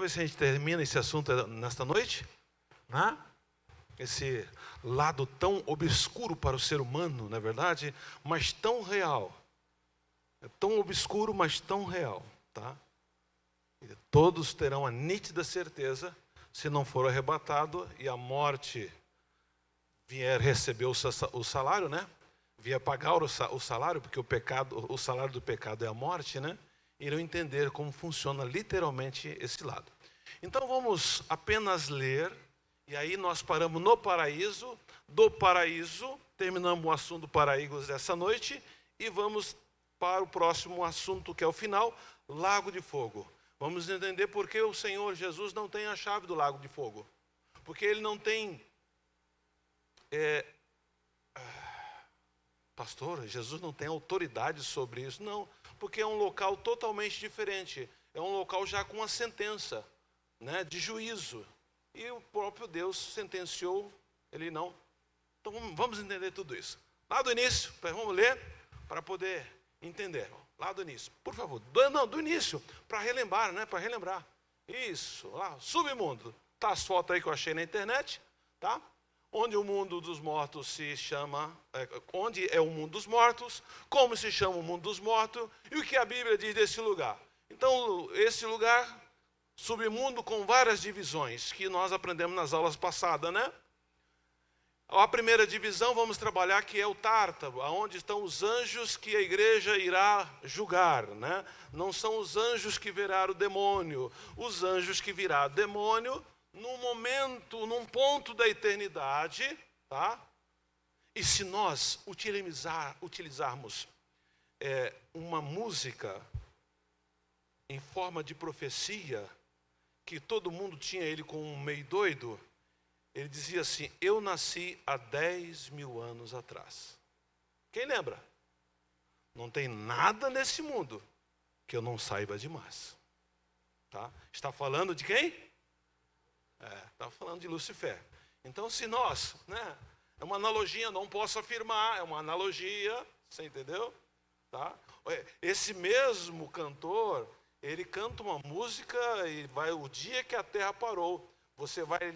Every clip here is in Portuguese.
Vamos ver se a gente termina esse assunto nesta noite, né? Esse lado tão obscuro para o ser humano, não é verdade? Mas tão real. É tão obscuro, mas tão real, tá? E todos terão a nítida certeza, se não for arrebatado e a morte vier receber o salário, né? Vier pagar o salário, porque o salário do pecado é a morte, né? Irão entender como funciona literalmente esse lado. Então vamos apenas ler, e aí nós paramos no paraíso, do paraíso, terminamos o assunto do paraíso dessa noite, e vamos para o próximo assunto, que é o final, lago de fogo. Vamos entender por que o Senhor Jesus não tem a chave do lago de fogo. Porque ele não tem... Pastor, Jesus não tem autoridade sobre isso. Não, porque é um local totalmente diferente. É um local já com uma sentença, né, de juízo. E o próprio Deus sentenciou, ele não. Então vamos entender tudo isso. Lá do início, vamos ler para poder entender. Lá do início, por favor. Do início, para relembrar, né? Para relembrar. Isso, lá, submundo. Tá as fotos aí que eu achei na internet, tá? Onde o mundo dos mortos se chama, onde é o mundo dos mortos, como se chama o mundo dos mortos, e o que a Bíblia diz desse lugar. Então, esse lugar, submundo com várias divisões, que nós aprendemos nas aulas passadas, né? A primeira divisão, vamos trabalhar, que é o Tártaro, onde estão os anjos que a igreja irá julgar, né? Não são os anjos que virá o demônio, os anjos que virá o demônio, num momento, num ponto da eternidade, tá? E se nós utilizarmos uma música em forma de profecia, que todo mundo tinha ele como um meio doido, ele dizia assim: eu nasci há 10.000 anos atrás. Quem lembra? Não tem nada nesse mundo que eu não saiba demais. Tá? Está falando de quem? Está falando de Lucifer. Então, se nós, né, é uma analogia, não posso afirmar, é uma analogia, você entendeu? Tá? Esse mesmo cantor, ele canta uma música e vai o dia que a terra parou. Você vai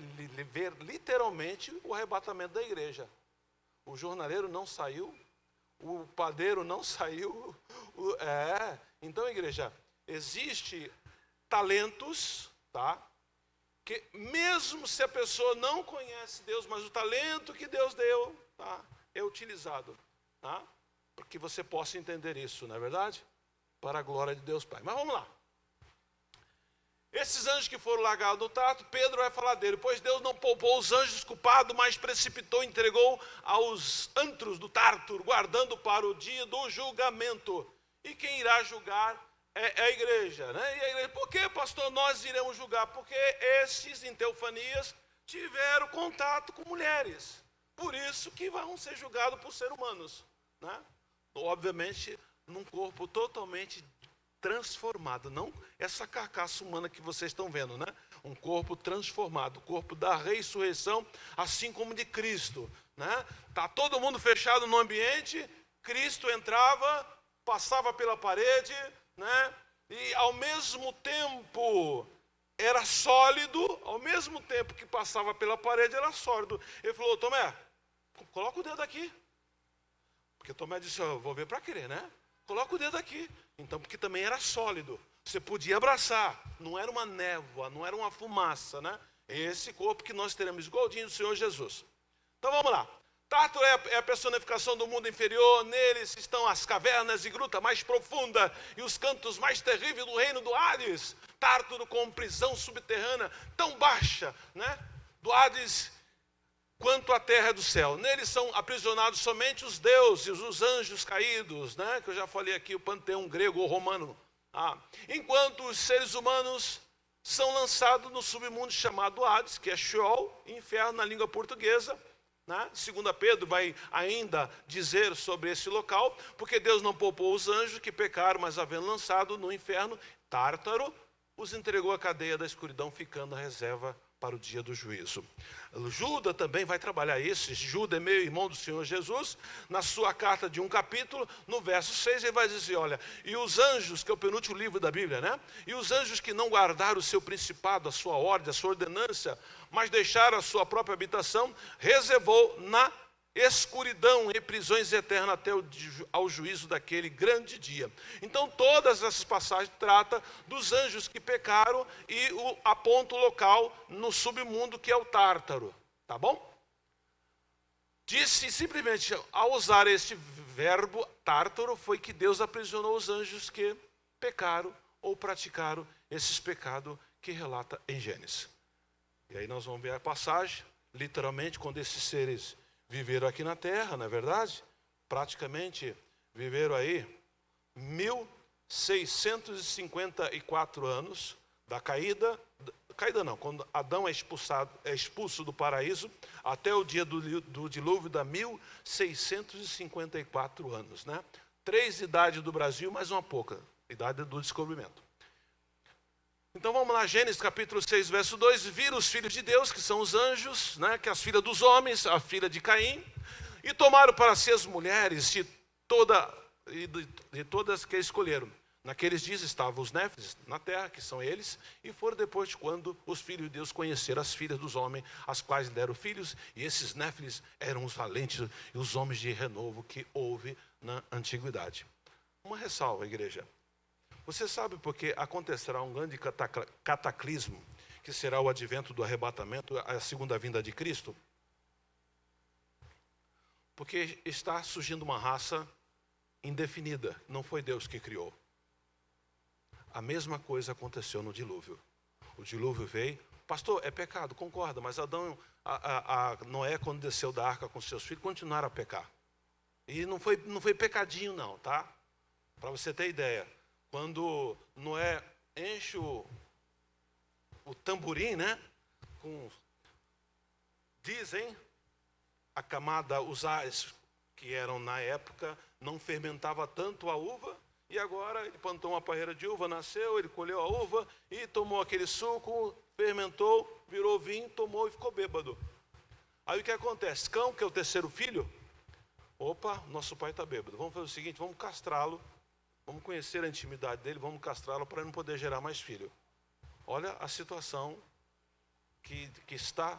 ver literalmente o arrebatamento da igreja. O jornaleiro não saiu, o padeiro não saiu. Então, igreja, existe talentos, tá? Que mesmo se a pessoa não conhece Deus, mas o talento que Deus deu, tá, é utilizado, tá? Para que você possa entender isso, não é verdade? Para a glória de Deus Pai. Mas vamos lá. Esses anjos que foram largados no Tártaro, Pedro vai falar dele. Pois Deus não poupou os anjos culpados, mas precipitou e entregou aos antros do Tártaro, guardando para o dia do julgamento. E quem irá julgar é a igreja, né? E a igreja, por que, pastor, nós iremos julgar? Porque esses, em teofanias, tiveram contato com mulheres. Por isso que vão ser julgados por seres humanos, né? Obviamente, num corpo totalmente transformado, não essa carcaça humana que vocês estão vendo, né? Um corpo transformado, o corpo da ressurreição, assim como de Cristo, né? Tá todo mundo fechado no ambiente, Cristo entrava, passava pela parede, né? E ao mesmo tempo era sólido, ao mesmo tempo que passava pela parede era sólido. Ele falou: Tomé, coloca o dedo aqui. Porque Tomé disse: eu vou ver para crer, né? Coloca o dedo aqui. Então, porque também era sólido, você podia abraçar, não era uma névoa, não era uma fumaça, né? Esse corpo que nós teremos igualzinho do Senhor Jesus. Então vamos lá. Tártaro é a personificação do mundo inferior, neles estão as cavernas e gruta mais profunda e os cantos mais terríveis do reino do Hades. Tártaro com prisão subterrânea tão baixa, né, do Hades quanto a terra do céu. Neles são aprisionados somente os deuses, os anjos caídos, né, que eu já falei aqui, o panteão grego ou romano. Enquanto os seres humanos são lançados no submundo chamado Hades, que é Sheol, inferno na língua portuguesa. Né? 2 Pedro vai ainda dizer sobre esse local, porque Deus não poupou os anjos que pecaram, mas havendo lançado no inferno, Tártaro, os entregou à cadeia da escuridão, ficando a reserva para o dia do juízo. Judas também vai trabalhar isso. Judas é meio irmão do Senhor Jesus. Na sua carta de um capítulo, no verso 6, ele vai dizer, olha, e os anjos, que é o penúltimo livro da Bíblia, né? E os anjos que não guardaram o seu principado, a sua ordem, a sua ordenança, mas deixaram a sua própria habitação, reservou na escuridão e prisões eternas até ao juízo daquele grande dia. Então todas essas passagens tratam dos anjos que pecaram e apontam o local no submundo que é o Tártaro, tá bom? Disse simplesmente, ao usar este verbo Tártaro, foi que Deus aprisionou os anjos que pecaram ou praticaram esses pecados que relata em Gênesis. E aí nós vamos ver a passagem, literalmente, quando esses seres viveram aqui na terra, não é verdade? Praticamente viveram aí 1654 anos da caída não, quando Adão é expulso do paraíso, até o dia do dilúvio dá 1654 anos, né? 3 idades do Brasil, mais uma pouca, idade do descobrimento. Então vamos lá, Gênesis capítulo 6, verso 2, viram os filhos de Deus, que são os anjos, né, que as filhas dos homens, a filha de Caim, e tomaram para si as mulheres de todas que escolheram. Naqueles dias estavam os néfilis na terra, que são eles, e foram depois de quando os filhos de Deus conheceram as filhas dos homens, as quais deram filhos, e esses néfilis eram os valentes e os homens de renovo que houve na antiguidade. Uma ressalva, igreja. Você sabe porque acontecerá um grande cataclismo, que será o advento do arrebatamento, a segunda vinda de Cristo? Porque está surgindo uma raça indefinida, não foi Deus que criou. A mesma coisa aconteceu no dilúvio. O dilúvio veio, pastor, é pecado, concorda, mas Noé, quando desceu da arca com seus filhos, continuaram a pecar. E não foi pecadinho não, tá? Para você ter ideia. Quando Noé enche o tamborim, né? Dizem, a camada, os ais que eram na época, não fermentava tanto a uva, e agora ele plantou uma parreira de uva, nasceu, ele colheu a uva e tomou aquele suco, fermentou, virou vinho, tomou e ficou bêbado. Aí o que acontece? Cão, que é o terceiro filho, opa, nosso pai está bêbado, vamos fazer o seguinte, vamos castrá-lo. Vamos conhecer a intimidade dele, vamos castrá-lo para ele não poder gerar mais filho. Olha a situação que está.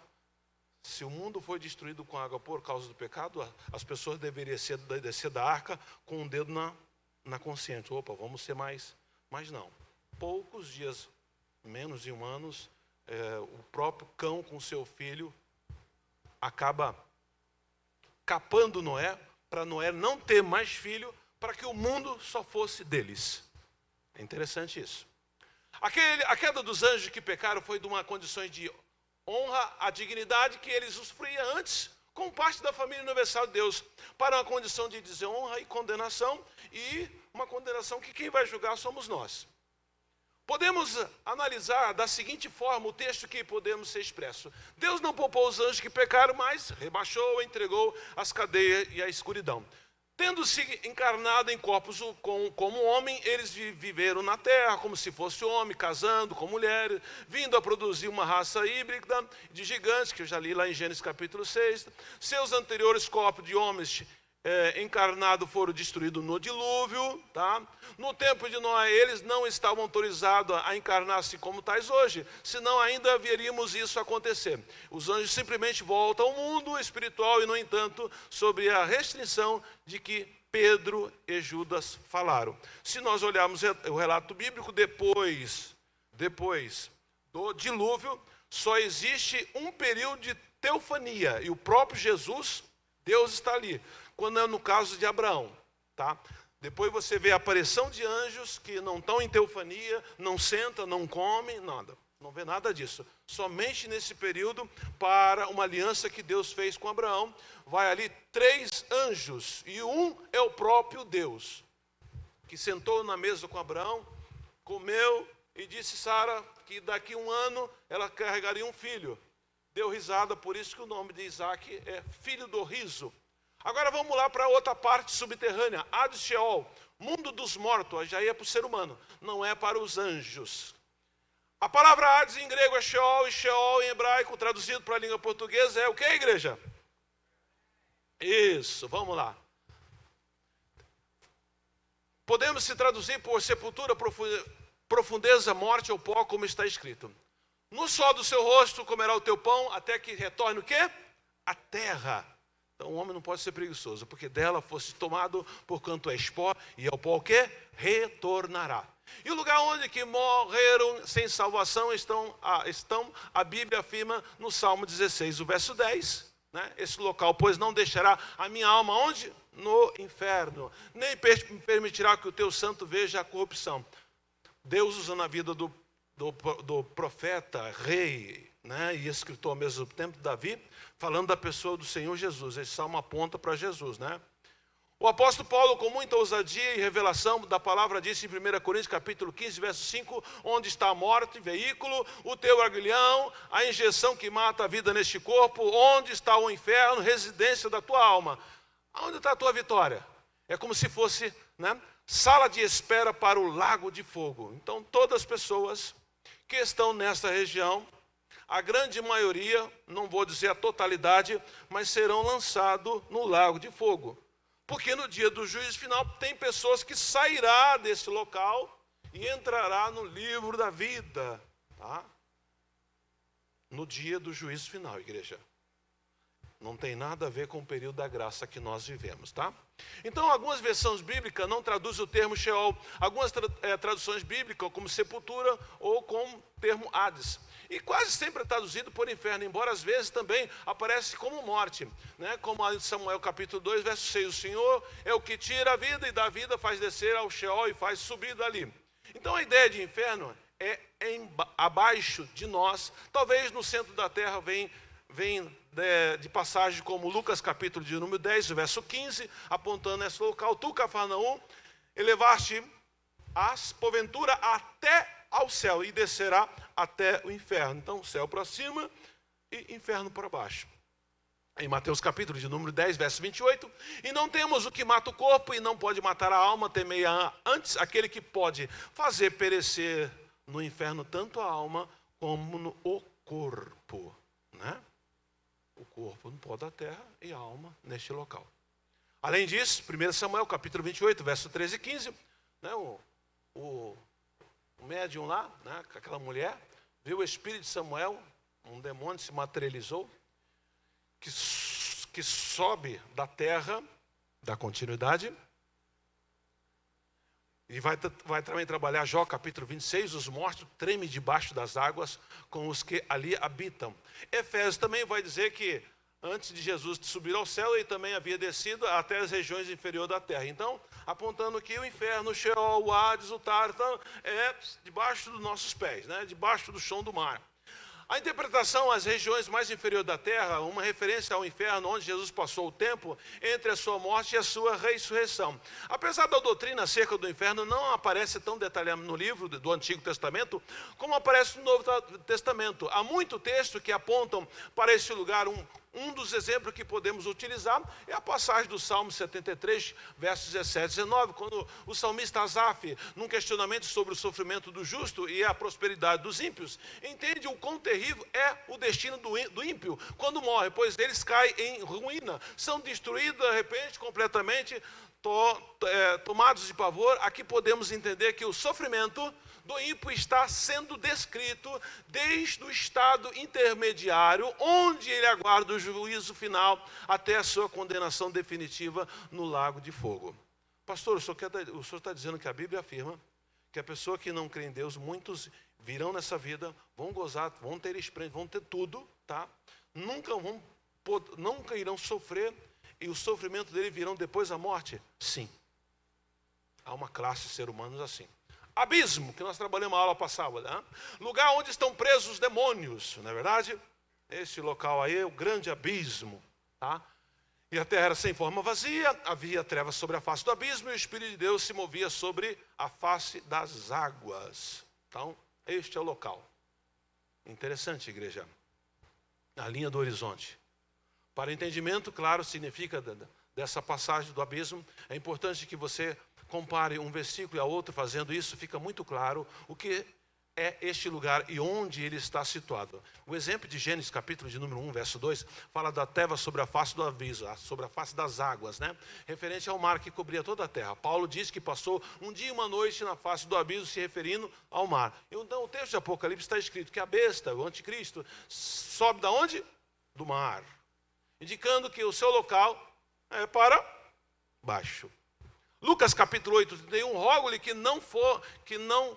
Se o mundo foi destruído com água por causa do pecado, as pessoas deveriam descer da arca com um dedo na consciência. Opa, vamos ser mais. Mas não. Poucos dias, menos de um ano, o próprio cão com seu filho acaba capando Noé, para Noé não ter mais filho, para que o mundo só fosse deles. É interessante isso. A queda dos anjos que pecaram foi de uma condição de honra à dignidade que eles usufruíam antes, como parte da família universal de Deus, para uma condição de desonra e condenação, e uma condenação que quem vai julgar somos nós. Podemos analisar da seguinte forma o texto que podemos ser expresso. Deus não poupou os anjos que pecaram, mas rebaixou, entregou as cadeias e a escuridão. Tendo-se encarnado em corpos como homem, eles viveram na terra como se fosse homem, casando com mulheres, vindo a produzir uma raça híbrida de gigantes, que eu já li lá em Gênesis capítulo 6. Seus anteriores corpos de homens encarnados foram destruídos no dilúvio. Tá? No tempo de Noé, eles não estavam autorizados a encarnar-se como tais hoje, senão ainda veríamos isso acontecer. Os anjos simplesmente voltam ao mundo espiritual e, no entanto, sobre a restrição de que Pedro e Judas falaram. Se nós olharmos o relato bíblico, depois do dilúvio, só existe um período de teofania, e o próprio Jesus, Deus está ali, quando é no caso de Abraão, tá? Depois você vê a aparição de anjos que não estão em teofania, não sentam, não comem, nada. Não vê nada disso. Somente nesse período, para uma aliança que Deus fez com Abraão, vai ali 3 anjos, e um é o próprio Deus, que sentou na mesa com Abraão, comeu e disse Sara que daqui 1 ano ela carregaria um filho. Deu risada, por isso que o nome de Isaac é filho do riso. Agora vamos lá para outra parte subterrânea, Hades Sheol, mundo dos mortos, já é para o ser humano, não é para os anjos. A palavra Hades em grego é Sheol, e Sheol em hebraico, traduzido para a língua portuguesa, é o que, igreja? Isso, vamos lá. Podemos se traduzir por sepultura, profundeza, morte ou pó, como está escrito. No sol do seu rosto comerá o teu pão, até que retorne o quê? A terra. Então o homem não pode ser preguiçoso, porque dela fosse tomado, porquanto és pó, e ao pó o quê? Retornará. E o lugar onde que morreram sem salvação a Bíblia afirma no Salmo 16, o verso 10. Né? Esse local, pois não deixará a minha alma onde? No inferno. Nem permitirá que o teu santo veja a corrupção. Deus usando a vida do profeta, rei, né? E escritor ao mesmo tempo, Davi, falando da pessoa do Senhor Jesus. Esse salmo aponta para Jesus, né? O apóstolo Paulo, com muita ousadia e revelação da palavra, disse em 1 Coríntios capítulo 15, verso 5, onde está a morte, veículo, o teu aguilhão, a injeção que mata a vida neste corpo, onde está o inferno, residência da tua alma. Onde está a tua vitória? É como se fosse, né, sala de espera para o lago de fogo. Então, todas as pessoas que estão nessa região, a grande maioria, não vou dizer a totalidade, mas serão lançados no lago de fogo. Porque no dia do juízo final tem pessoas que sairá desse local e entrará no livro da vida, tá? No dia do juízo final, igreja. Não tem nada a ver com o período da graça que nós vivemos, tá? Então, algumas versões bíblicas não traduzem o termo Sheol. Algumas traduções bíblicas, como sepultura ou com o termo Hades. E quase sempre é traduzido por inferno, embora às vezes também aparece como morte, né? Como em Samuel capítulo 2, verso 6, o Senhor é o que tira a vida e da vida faz descer ao Sheol e faz subir dali. Então a ideia de inferno é abaixo de nós, talvez no centro da terra vem de passagem como Lucas capítulo de número 10, verso 15, apontando esse local, tu Cafarnaum, elevaste porventura até ao céu e descerá até o inferno. Então, céu para cima e inferno para baixo. Em Mateus capítulo de número 10, verso 28, e não temos o que mata o corpo e não pode matar a alma, temei antes aquele que pode fazer perecer no inferno tanto a alma como no corpo, né? O corpo no pó da terra e a alma neste local. Além disso, 1 Samuel capítulo 28, verso 13 e 15, né? O médium lá, né, com aquela mulher, viu o espírito de Samuel, um demônio se materializou, que sobe da terra, da continuidade, e vai também trabalhar Jó capítulo 26, os mortos tremem debaixo das águas com os que ali habitam. Efésios também vai dizer que antes de Jesus subir ao céu, ele também havia descido até as regiões inferiores da terra. Então, apontando que o inferno, o Sheol, o Hades, o Tártaro, é debaixo dos nossos pés, né? Debaixo do chão do mar. A interpretação às regiões mais inferiores da terra, uma referência ao inferno, onde Jesus passou o tempo entre a sua morte e a sua ressurreição. Apesar da doutrina acerca do inferno não aparece tão detalhada no livro do Antigo Testamento, como aparece no Novo Testamento. Há muito texto que apontam para esse lugar. Um dos exemplos que podemos utilizar é a passagem do Salmo 73, versos 17 e 19, quando o salmista Asaf, num questionamento sobre o sofrimento do justo e a prosperidade dos ímpios, entende o quão terrível é o destino do ímpio quando morre, pois eles caem em ruína, são destruídos de repente, completamente, tomados de pavor. Aqui podemos entender que o sofrimento do ímpio está sendo descrito desde o estado intermediário, onde ele aguarda o juízo final, até a sua condenação definitiva no lago de fogo. Pastor, o senhor está dizendo que a Bíblia afirma que a pessoa que não crê em Deus, muitos virão nessa vida, vão gozar, vão ter experiência, vão ter tudo, tá? Nunca irão sofrer, e o sofrimento dele virão depois da morte? Sim. Há uma classe de seres humanos assim. Abismo, que nós trabalhamos a aula passada, né? Lugar onde estão presos os demônios, não é verdade? Esse local aí é o grande abismo, tá? E a terra era sem forma vazia, havia trevas sobre a face do abismo, e o Espírito de Deus se movia sobre a face das águas. Então, este é o local. Interessante, igreja. A linha do horizonte. Para entendimento, claro, significa dessa passagem do abismo, é importante que você compare um versículo e a outro. Fazendo isso, fica muito claro o que é este lugar e onde ele está situado. O exemplo de Gênesis, capítulo de número 1, verso 2, fala da terra sobre a face do abismo, sobre a face das águas, né? Referente ao mar que cobria toda a terra. Paulo diz que passou um dia e uma noite na face do abismo, se referindo ao mar. Então o texto de Apocalipse está escrito que a besta, o anticristo, sobe da onde? Do mar. Indicando que o seu local é para baixo. Lucas capítulo 8, 31, rogo-lhe que não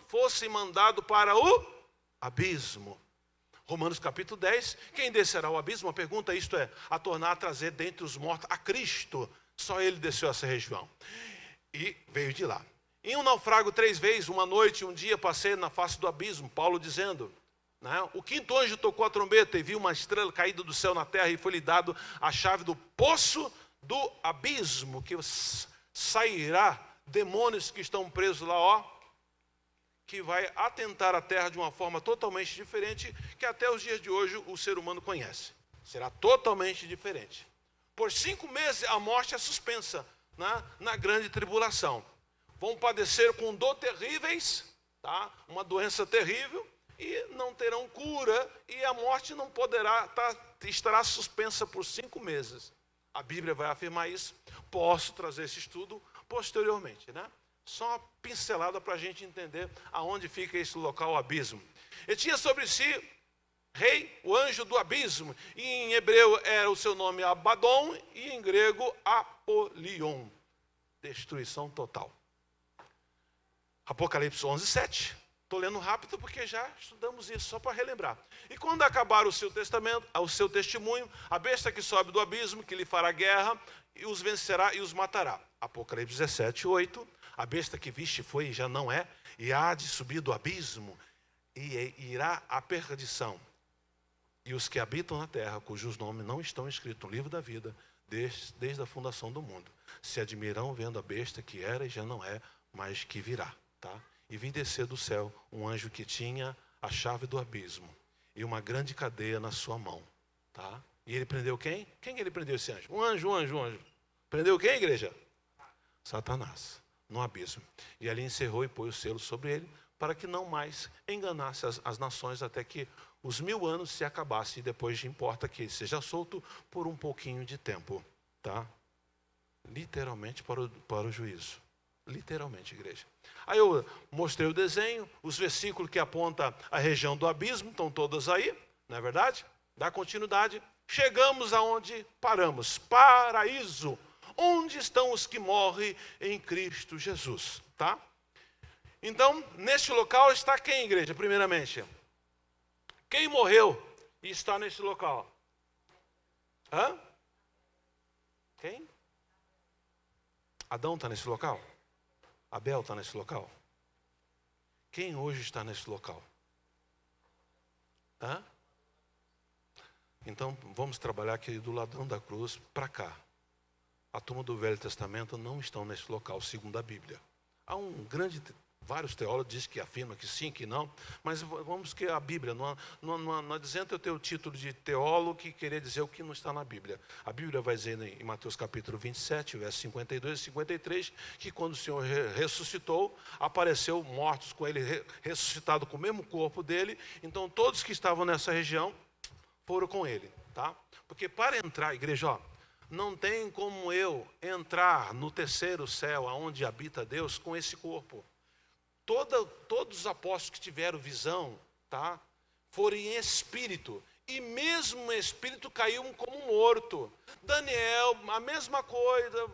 fosse mandado para o abismo. Romanos capítulo 10, quem descerá ao abismo? A pergunta isto é, a tornar a trazer dentre os mortos a Cristo. Só ele desceu a essa região. E veio de lá. Em um naufrágio 3 vezes, uma noite e um dia passei na face do abismo, Paulo dizendo, né, o quinto anjo tocou a trombeta e viu uma estrela caída do céu na terra e foi-lhe dado a chave do poço do abismo, que sairá demônios que estão presos lá, que vai atentar a terra de uma forma totalmente diferente que até os dias de hoje o ser humano conhece. Será totalmente diferente. Por 5 meses a morte é suspensa na grande tribulação. Vão padecer com dor terríveis, tá? Uma doença terrível, e não terão cura, e a morte não poderá, estará suspensa por 5 meses. A Bíblia vai afirmar isso. Posso trazer esse estudo posteriormente, né? Só uma pincelada para a gente entender aonde fica esse local, o abismo. Ele tinha sobre si rei, o anjo do abismo, e em hebreu era o seu nome Abaddon, e em grego Apolion. Destruição total. Apocalipse 11, 7. Estou lendo rápido porque já estudamos isso, só para relembrar. E quando acabar o seu testamento, o seu testemunho, a besta que sobe do abismo, que lhe fará guerra, e os vencerá e os matará. Apocalipse 17, 8. A besta que viste foi e já não é, e há de subir do abismo, e irá à perdição. E os que habitam na terra, cujos nomes não estão escritos no livro da vida, desde a fundação do mundo, se admirarão vendo a besta que era e já não é, mas que virá, tá? E vi descer do céu um anjo que tinha a chave do abismo e uma grande cadeia na sua mão, tá? E ele prendeu quem? Quem ele prendeu esse anjo? Um anjo. Prendeu quem, igreja? Satanás, no abismo. E ali encerrou e pôs o selo sobre ele, para que não mais enganasse as nações até que os 1000 anos se acabassem, e depois importa que ele seja solto por um pouquinho de tempo, tá? Literalmente para o juízo. Literalmente, igreja. Aí eu mostrei o desenho, os versículos que apontam a região do abismo, estão todos aí, não é verdade? Dá continuidade. Chegamos aonde paramos. Paraíso. Onde estão os que morrem em Cristo Jesus, tá? Então, neste local está quem, igreja? Primeiramente, quem morreu e está nesse local? Hã? Quem? Adão está nesse local? Abel está nesse local? Quem hoje está nesse local? Hã? Então, vamos trabalhar aqui do ladrão da cruz para cá. A turma do Velho Testamento não estão nesse local, segundo a Bíblia. Há vários teólogos dizem que afirmam que sim, que não, mas vamos que a Bíblia, não adianta eu ter o título de teólogo que querer dizer o que não está na Bíblia. A Bíblia vai dizer em Mateus capítulo 27, versos 52 e 53, que quando o Senhor ressuscitou, apareceu mortos com ele, ressuscitado com o mesmo corpo dele, então todos que estavam nessa região foram com ele, tá? Porque para entrar, igreja, ó, não tem como eu entrar no terceiro céu, aonde habita Deus, com esse corpo. Todos os apóstolos que tiveram visão, tá, foram em espírito. E mesmo o espírito caiu como morto. Daniel, a mesma coisa.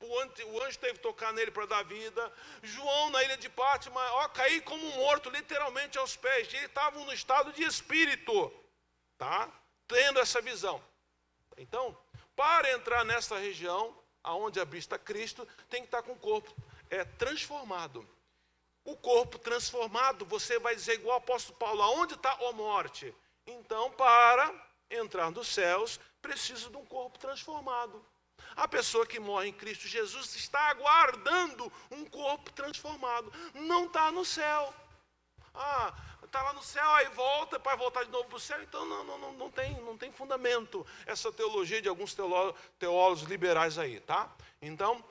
O anjo teve que tocar nele para dar vida. João, na ilha de Pátima, caiu como morto, literalmente aos pés. Ele estava no estado de espírito, tá, tendo essa visão. Então, para entrar nessa região, aonde habita Cristo, tem que estar com o corpo transformado. O corpo transformado, você vai dizer igual o apóstolo Paulo, aonde está a morte? Então, para entrar nos céus, precisa de um corpo transformado. A pessoa que morre em Cristo Jesus está aguardando um corpo transformado. Não está no céu. Está lá no céu, aí volta, para voltar de novo para o céu. Então não tem fundamento essa teologia de alguns teólogos liberais aí, tá? Então,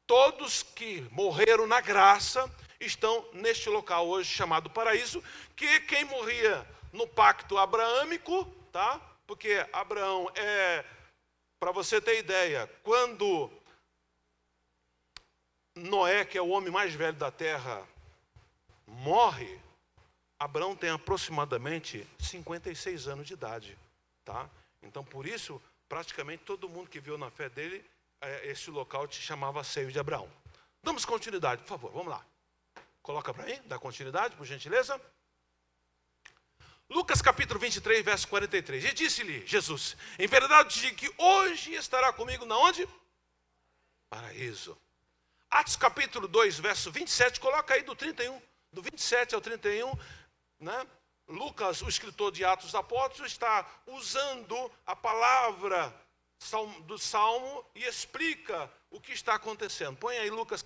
todos que morreram na graça estão neste local hoje chamado paraíso, que quem morria no pacto abraâmico, tá? Porque Abraão para você ter ideia, quando Noé, que é o homem mais velho da terra, morre, Abraão tem aproximadamente 56 anos de idade, tá? Então, por isso, praticamente todo mundo que viu na fé dele, esse local te chamava Seio de Abraão. Damos continuidade, por favor, vamos lá. Coloca para mim, dá continuidade, por gentileza. Lucas capítulo 23, verso 43. E disse-lhe Jesus: em verdade te digo que hoje estará comigo na onde? Paraíso. Atos capítulo 2, verso 27, coloca aí do 31, do 27 ao 31, né? Lucas, o escritor de Atos dos Apóstolos, está usando a palavra do Salmo e explica o que está acontecendo. Põe aí Lucas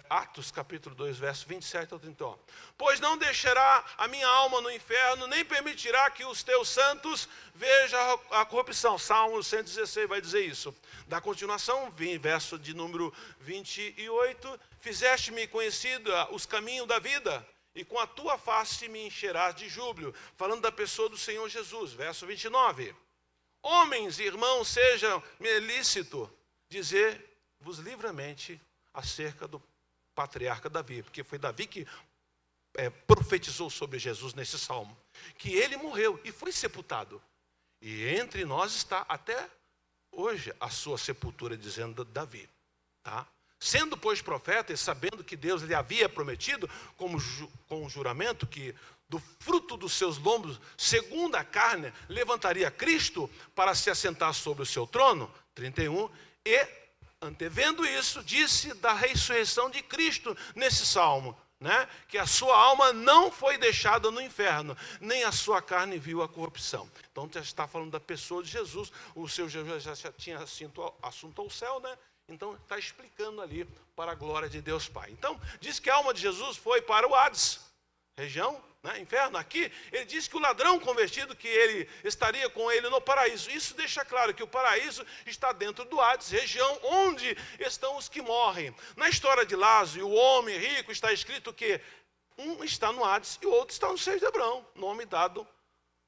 Atos capítulo 2, verso 27 ao 31. Pois não deixará a minha alma no inferno, nem permitirá que os teus santos vejam a corrupção. Salmo 116 vai dizer isso. Da continuação, verso de número 28. Fizeste-me conhecido os caminhos da vida, e com a tua face me encherás de júbilo. Falando da pessoa do Senhor Jesus. Verso 29. Homens e irmãos, seja-me lícito dizer-vos livremente acerca do patriarca Davi, porque foi Davi que profetizou sobre Jesus nesse salmo, que ele morreu e foi sepultado, e entre nós está até hoje a sua sepultura, dizendo Davi, tá? Sendo, pois, profeta e sabendo que Deus lhe havia prometido com um juramento que do fruto dos seus lombos, segundo a carne, levantaria Cristo para se assentar sobre o seu trono, 31, e antevendo isso, disse da ressurreição de Cristo nesse salmo, né? Que a sua alma não foi deixada no inferno, nem a sua carne viu a corrupção. Então, já está falando da pessoa de Jesus. O seu Jesus já tinha assunto ao céu, né? Então, está explicando ali para a glória de Deus Pai. Então, diz que a alma de Jesus foi para o Hades, região, né, inferno. Aqui, ele diz que o ladrão convertido, que ele estaria com ele no paraíso. Isso deixa claro que o paraíso está dentro do Hades, região onde estão os que morrem. Na história de Lázaro, o homem rico, está escrito que um está no Hades e o outro está no seio de Abraão, nome dado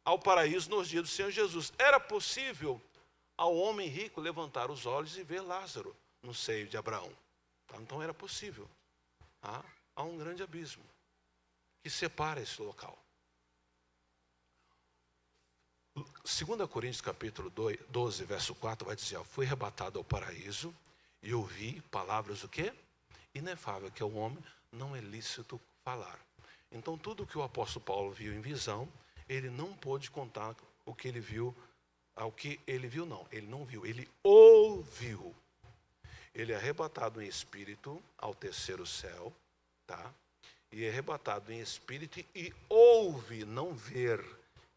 ao paraíso nos dias do Senhor Jesus. Era possível ao homem rico levantar os olhos e ver Lázaro no seio de Abraão. Então era possível. Há um grande abismo que separa esse local. 2 Coríntios capítulo 12, verso 4 vai dizer: fui arrebatado ao paraíso e ouvi palavras o quê? Inefável, que ao homem não é lícito falar. Então tudo que o apóstolo Paulo viu em visão, ele não pôde contar o que ele viu. Ao que ele viu, não, ele não viu, ele ouviu. Ele é arrebatado em espírito ao terceiro céu, tá? E é arrebatado em espírito e ouve, não ver.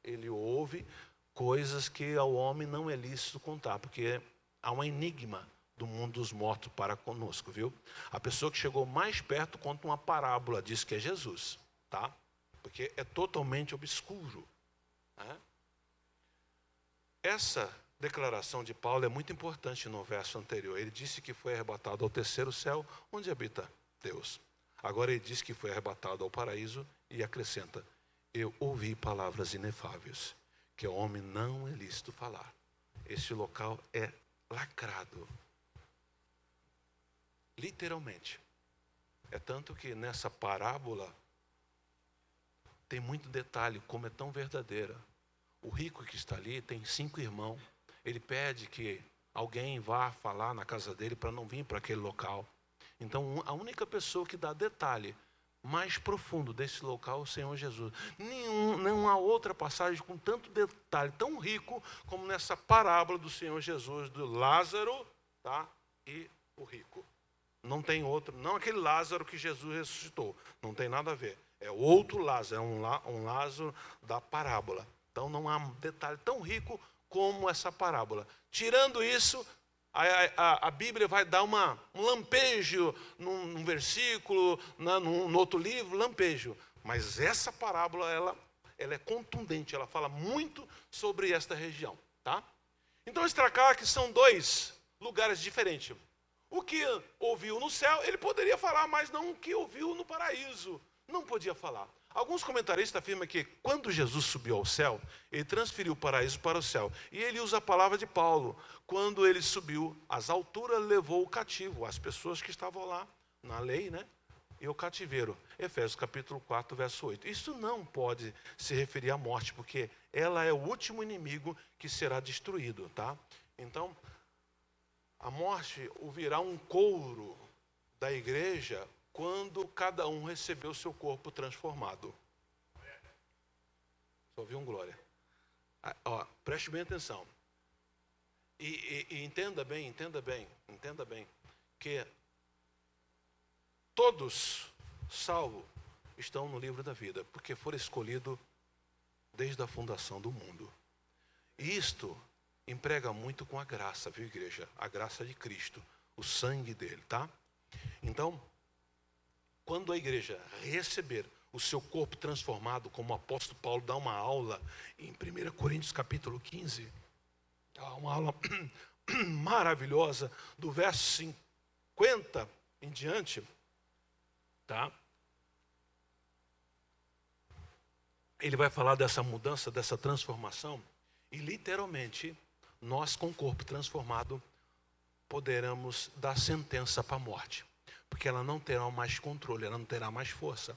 Ele ouve coisas que ao homem não é lícito contar, porque há um enigma do mundo dos mortos para conosco, viu? A pessoa que chegou mais perto conta uma parábola, diz que é Jesus, tá? Porque é totalmente obscuro, né? Essa declaração de Paulo é muito importante no verso anterior. Ele disse que foi arrebatado ao terceiro céu, onde habita Deus. Agora ele diz que foi arrebatado ao paraíso e acrescenta: eu ouvi palavras inefáveis, que ao homem não é lícito falar. Esse local é lacrado. Literalmente. É tanto que nessa parábola tem muito detalhe, como é tão verdadeira. O rico que está ali tem 5 irmãos. Ele pede que alguém vá falar na casa dele para não vir para aquele local. Então, a única pessoa que dá detalhe mais profundo desse local é o Senhor Jesus. Nenhuma outra passagem com tanto detalhe, tão rico, como nessa parábola do Senhor Jesus, do Lázaro, tá? E o rico. Não tem outro, não aquele Lázaro que Jesus ressuscitou. Não tem nada a ver. É outro Lázaro, é um Lázaro da parábola. Então não há um detalhe tão rico como essa parábola. Tirando isso, a Bíblia vai dar um lampejo num versículo, num outro livro, lampejo. Mas essa parábola, ela é contundente, ela fala muito sobre esta região. Tá? Então, extracar que são 2 lugares diferentes. O que ouviu no céu, ele poderia falar, mas não o que ouviu no paraíso. Não podia falar. Alguns comentaristas afirmam que quando Jesus subiu ao céu, ele transferiu o paraíso para o céu. E ele usa a palavra de Paulo. Quando ele subiu às alturas, levou o cativo, as pessoas que estavam lá, na lei, né? E o cativeiro. Efésios capítulo 4, verso 8. Isso não pode se referir à morte, porque ela é o último inimigo que será destruído, tá? Então, a morte ouvirá um couro da igreja quando cada um recebeu seu corpo transformado. Só ouviu um glória. Preste bem atenção. E entenda bem, que todos salvos estão no livro da vida, porque foram escolhidos desde a fundação do mundo. E isto emprega muito com a graça, viu, igreja? A graça de Cristo, o sangue dele, tá? Então, quando a igreja receber o seu corpo transformado, como o apóstolo Paulo dá uma aula em 1 Coríntios capítulo 15, uma aula maravilhosa, do verso 50 em diante, tá? Ele vai falar dessa mudança, dessa transformação, e literalmente, nós com o corpo transformado, poderemos dar sentença para a morte. Porque ela não terá mais controle, ela não terá mais força.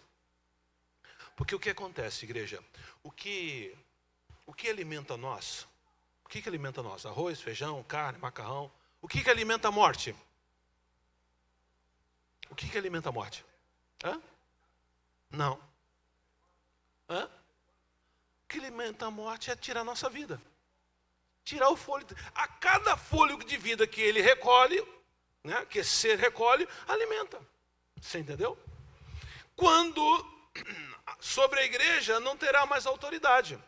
Porque o que acontece, igreja? O que alimenta nós? O que alimenta nós? Arroz, feijão, carne, macarrão. O que alimenta a morte? O que alimenta a morte? Hã? Não. Hã? O que alimenta a morte é tirar a nossa vida. Tirar o fôlego. A cada fôlego de vida que ele recolhe, né, que esse ser recolhe, alimenta. Você entendeu? Quando sobre a igreja não terá mais autoridade.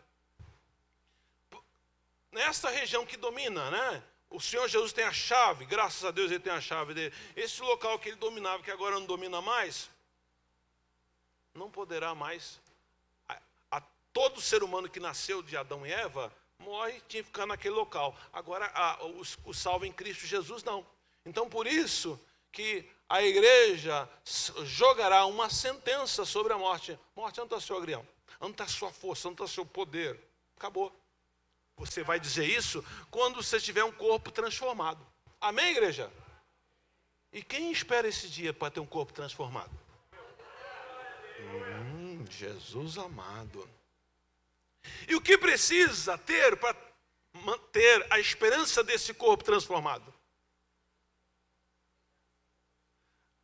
Nesta região que domina, né? O Senhor Jesus tem a chave, graças a Deus ele tem a chave dele. Esse local que ele dominava, que agora não domina mais, não poderá mais. Todo ser humano que nasceu de Adão e Eva morre, tinha que ficar naquele local. Agora, o salvo em Cristo Jesus, não. Então, por isso que a igreja jogará uma sentença sobre a morte. Morte, onde está seu agrião? Onde está sua força? Onde está seu poder? Acabou. Você vai dizer isso quando você tiver um corpo transformado. Amém, igreja? E quem espera esse dia para ter um corpo transformado? Jesus amado. E o que precisa ter para manter a esperança desse corpo transformado?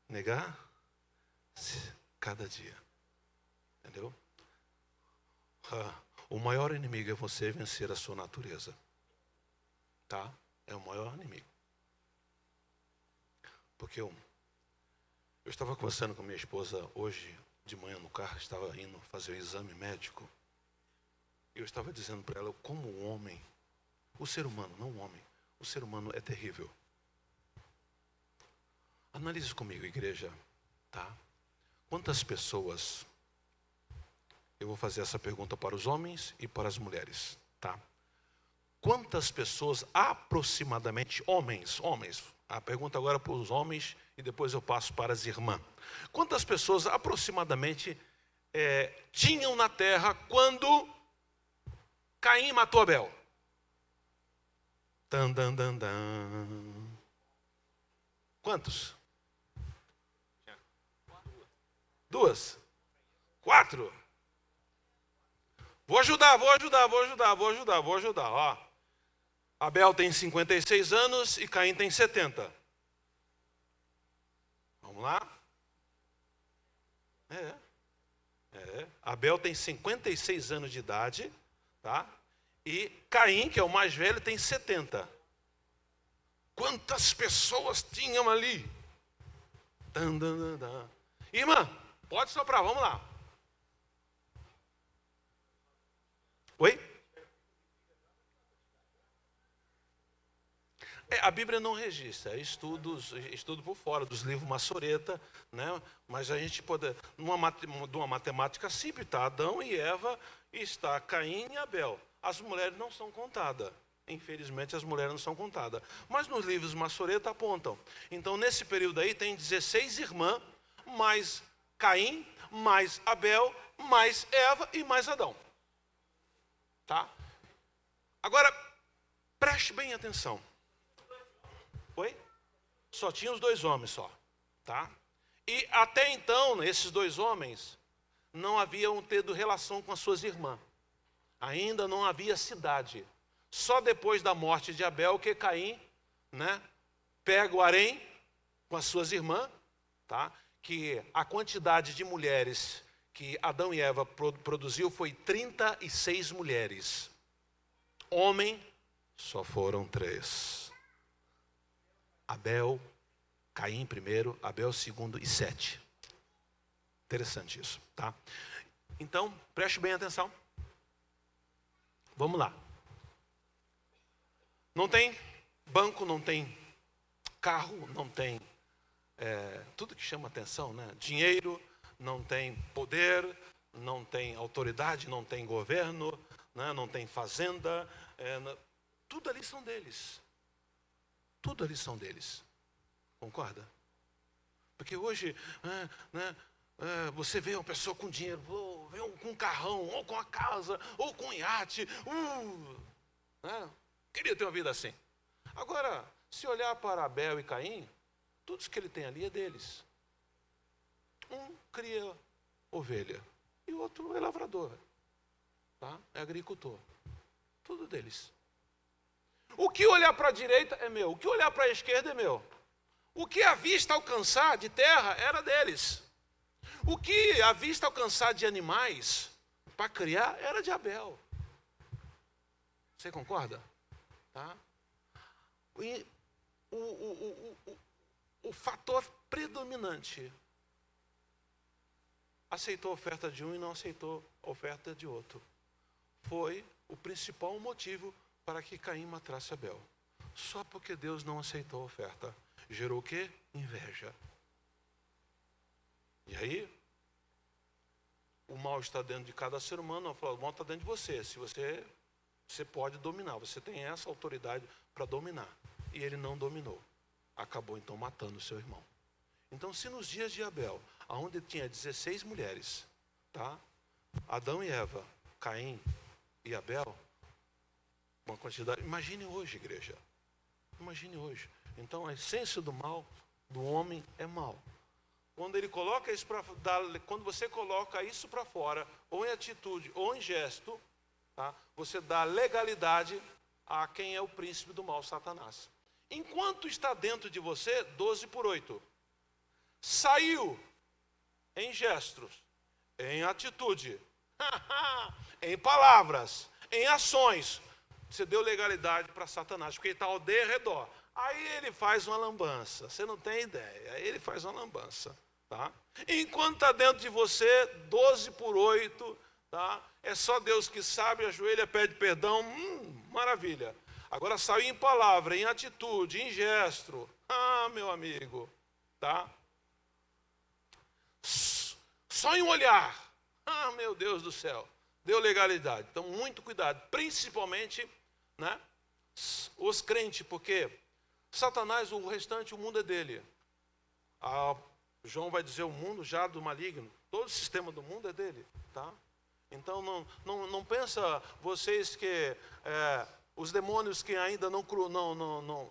Negar cada dia. Entendeu? O maior inimigo é você vencer a sua natureza. Tá? É o maior inimigo. Porque eu estava conversando com minha esposa hoje de manhã no carro, estava indo fazer um exame médico. Eu estava dizendo para ela como o homem, o ser humano, não o homem, o ser humano é terrível. Analise comigo, igreja, tá? Quantas pessoas, eu vou fazer essa pergunta para os homens e para as mulheres, tá? Quantas pessoas aproximadamente, homens, a pergunta agora para os homens e depois eu passo para as irmãs. Quantas pessoas aproximadamente tinham na terra quando Caim matou Abel? Quantos? 2? 4? Vou ajudar. Ó. Abel tem 56 anos e Caim tem 70. Vamos lá? Abel tem 56 anos de idade, tá? E Caim, que é o mais velho, tem 70. Quantas pessoas tinham ali? Irmã, pode soprar, vamos lá. Oi? A Bíblia não registra, estudo por fora, dos livros Massoreta, né? Mas a gente pode, numa matemática simples, está Adão e Eva, e está Caim e Abel. As mulheres não são contadas. Infelizmente, as mulheres não são contadas. Mas nos livros Massoreta apontam. Então, nesse período aí, tem 16 irmãs, mais Caim, mais Abel, mais Eva e mais Adão. Tá? Agora, preste bem atenção. Oi? Só tinha os 2 homens só. Tá? E até então, esses 2 homens não haviam tido relação com as suas irmãs. Ainda não havia cidade. Só depois da morte de Abel que Caim, né, pega o harém com as suas irmãs, tá? Que a quantidade de mulheres que Adão e Eva produziu foi 36 mulheres. Homem, só foram 3. Abel, Caim primeiro, Abel segundo e 7. Interessante isso, tá? Então, preste bem atenção. Vamos lá. Não tem banco, não tem carro, não tem tudo que chama atenção, né? Dinheiro, não tem poder, não tem autoridade, não tem governo, né? Não tem fazenda. Tudo ali são deles. Tudo ali são deles. Concorda? Porque hoje, né, você vê uma pessoa com dinheiro, vê com um carrão, ou com a casa, ou com um iate. Né? Queria ter uma vida assim. Agora, se olhar para Abel e Caim, tudo que ele tem ali é deles. Um cria ovelha e o outro é lavrador, tá? É agricultor. Tudo deles. O que olhar para a direita é meu, o que olhar para a esquerda é meu. O que a vista alcançar de terra era deles. O que a vista alcançar de animais para criar era de Abel. Você concorda? Tá? E o fator predominante aceitou a oferta de um e não aceitou a oferta de outro. Foi o principal motivo para que Caim matasse Abel. Só porque Deus não aceitou a oferta. Gerou o quê? Inveja. E aí, o mal está dentro de cada ser humano. O mal está dentro de você. Se você pode dominar, você tem essa autoridade para dominar. E ele não dominou. Acabou então matando o seu irmão. Então, se nos dias de Abel, onde tinha 16 mulheres, tá? Adão e Eva, Caim e Abel, uma quantidade. Imagine hoje, igreja. Imagine hoje. Então, a essência do mal do homem é mal. Quando ele coloca isso quando você coloca isso para fora, ou em atitude, ou em gesto, tá? Você dá legalidade a quem é o príncipe do mal, Satanás. Enquanto está dentro de você, 12/8. Saiu em gestos, em atitude, em palavras, em ações. Você deu legalidade para Satanás, porque ele está ao derredor. Aí ele faz uma lambança, você não tem ideia, aí ele faz uma lambança. Tá? Enquanto está dentro de você, 12/8, tá? É só Deus que sabe, ajoelha, pede perdão, maravilha. Agora saiu em palavra, em atitude, em gesto. Meu amigo, tá? Só em um olhar. Meu Deus do céu. Deu legalidade. Então, muito cuidado. Principalmente, né, os crentes, porque Satanás, o restante, o mundo é dele. João vai dizer o mundo já do maligno. Todo o sistema do mundo é dele, tá? Então, não pensa vocês que os demônios que ainda não,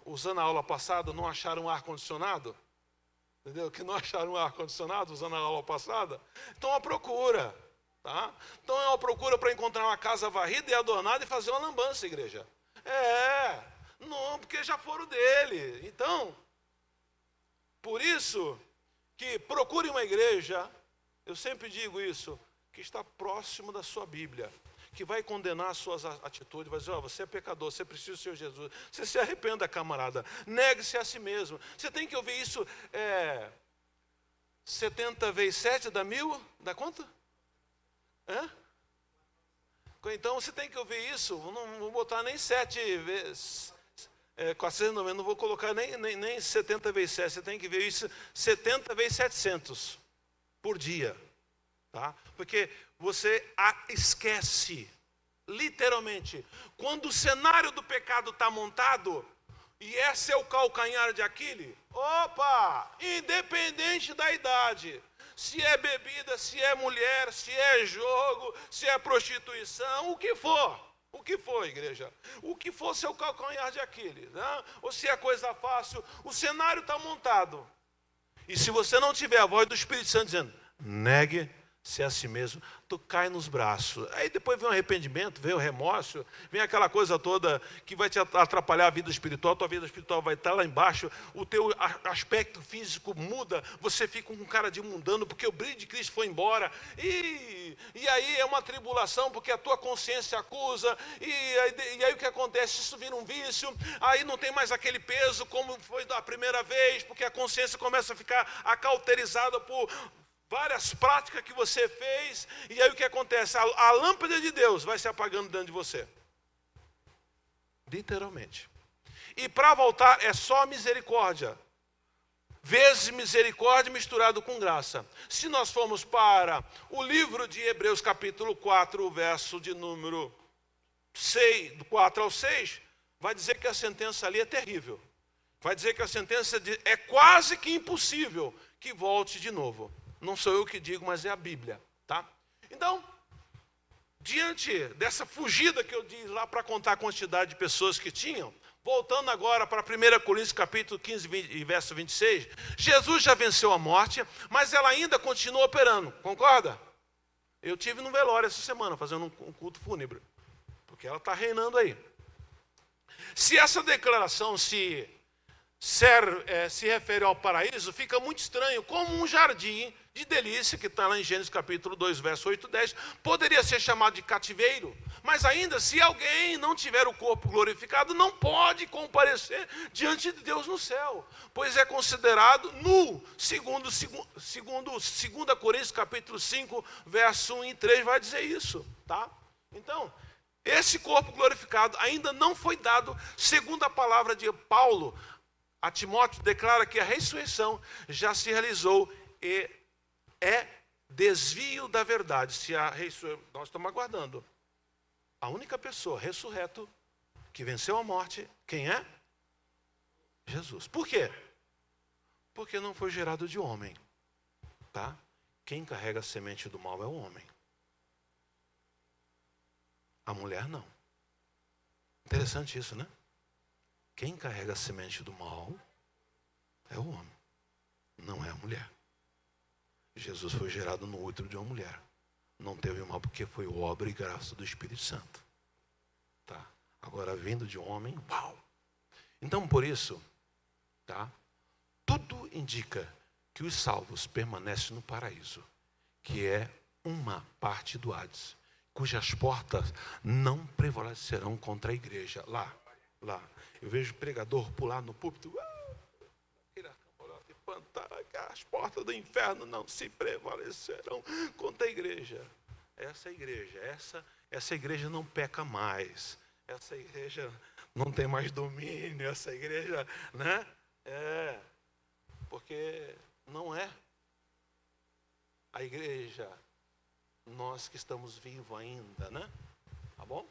usando a aula passada, não acharam ar-condicionado, entendeu? Que não acharam ar-condicionado usando a aula passada, estão à procura, tá? Então é uma procura para encontrar uma casa varrida e adornada e fazer uma lambança, igreja. Não, porque já foram dele. Então, por isso que procure uma igreja, eu sempre digo isso, que está próximo da sua Bíblia, que vai condenar as suas atitudes, vai dizer, você é pecador, você precisa do Senhor Jesus. Você se arrependa, camarada, negue-se a si mesmo. Você tem que ouvir isso, 70 vezes 7 dá 1000, dá quanto? Então você tem que ouvir isso, não vou botar nem 7 vezes, 490, não vou colocar nem 70 vezes 7, você tem que ver isso 70 vezes 700 por dia. Tá? Porque você esquece, literalmente, quando o cenário do pecado está montado, e esse é o calcanhar de Aquiles, opa, independente da idade, se é bebida, se é mulher, se é jogo, se é prostituição, o que for, igreja, o que for seu calcanhar de Aquiles, né? Ou se é coisa fácil, o cenário está montado. E se você não tiver a voz do Espírito Santo dizendo, negue-se a si mesmo, tu cai nos braços. Aí depois vem o arrependimento, vem o remorso, vem aquela coisa toda que vai te atrapalhar a vida espiritual, tua vida espiritual vai estar lá embaixo, o teu aspecto físico muda, você fica com cara de mundano, porque o brilho de Cristo foi embora, e aí é uma tribulação, porque a tua consciência acusa, e aí o que acontece? Isso vira um vício, aí não tem mais aquele peso como foi da primeira vez, porque a consciência começa a ficar acauterizada por várias práticas que você fez, e aí o que acontece? A lâmpada de Deus vai se apagando dentro de você. Literalmente. E para voltar é só misericórdia. Vezes misericórdia misturado com graça. Se nós formos para o livro de Hebreus capítulo 4, o verso de número 6, do 4 ao 6, vai dizer que a sentença ali é terrível. Vai dizer que a sentença é quase que impossível que volte de novo. Não sou eu que digo, mas é a Bíblia, tá? Então, diante dessa fugida que eu disse lá para contar a quantidade de pessoas que tinham, voltando agora para 1 Coríntios capítulo 15 e verso 26, Jesus já venceu a morte, mas ela ainda continua operando, concorda? Eu tive no velório essa semana, fazendo um culto fúnebre, porque ela está reinando aí. Se essa declaração se refere ao paraíso, fica muito estranho, como um jardim de delícia, que está lá em Gênesis capítulo 2, verso 8 e 10, poderia ser chamado de cativeiro, mas ainda, se alguém não tiver o corpo glorificado, não pode comparecer diante de Deus no céu, pois é considerado nu, segundo 2 Coríntios capítulo 5, verso 1 e 3, vai dizer isso, tá? Então, esse corpo glorificado ainda não foi dado, segundo a palavra de Paulo, a Timóteo declara que a ressurreição já se realizou e é desvio da verdade. Se a ressurreição, nós estamos aguardando. A única pessoa ressurreto que venceu a morte, quem é? Jesus. Por quê? Porque não foi gerado de homem, tá? Quem carrega a semente do mal é o homem. A mulher não. Interessante isso, né? Quem carrega a semente do mal é o homem, não é a mulher. Jesus foi gerado no útero de uma mulher. Não teve mal porque foi obra e graça do Espírito Santo. Tá? Agora, vindo de um homem, uau! Então, por isso, tá? Tudo indica que os salvos permanecem no paraíso, que é uma parte do Hades, cujas portas não prevalecerão contra a igreja. Lá. Eu vejo o pregador pular no púlpito. As portas do inferno não se prevalecerão contra a igreja. Essa igreja não peca mais. Essa igreja não tem mais domínio. Essa igreja, né? Porque não é a igreja, nós que estamos vivos ainda, né? Tá bom?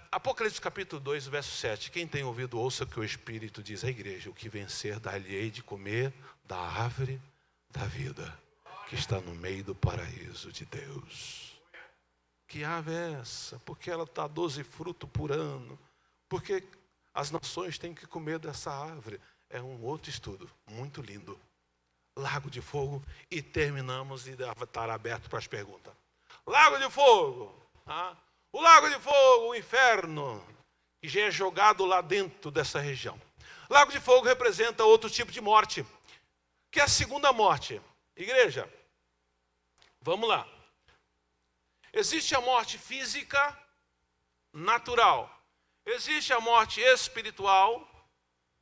Apocalipse capítulo 2, verso 7. Quem tem ouvido, ouça o que o Espírito diz à igreja. O que vencer, dar-lhe-ei de comer da árvore da vida, que está no meio do paraíso de Deus. Que árvore é essa? Porque ela dá 12 frutos por ano. Porque as nações têm que comer dessa árvore. É um outro estudo, muito lindo. Lago de fogo, e terminamos e estar aberto para as perguntas. Lago de fogo. O lago de fogo, o inferno, que já é jogado lá dentro dessa região. Lago de fogo representa outro tipo de morte, que é a segunda morte. Igreja, vamos lá. Existe a morte física, natural. Existe a morte espiritual,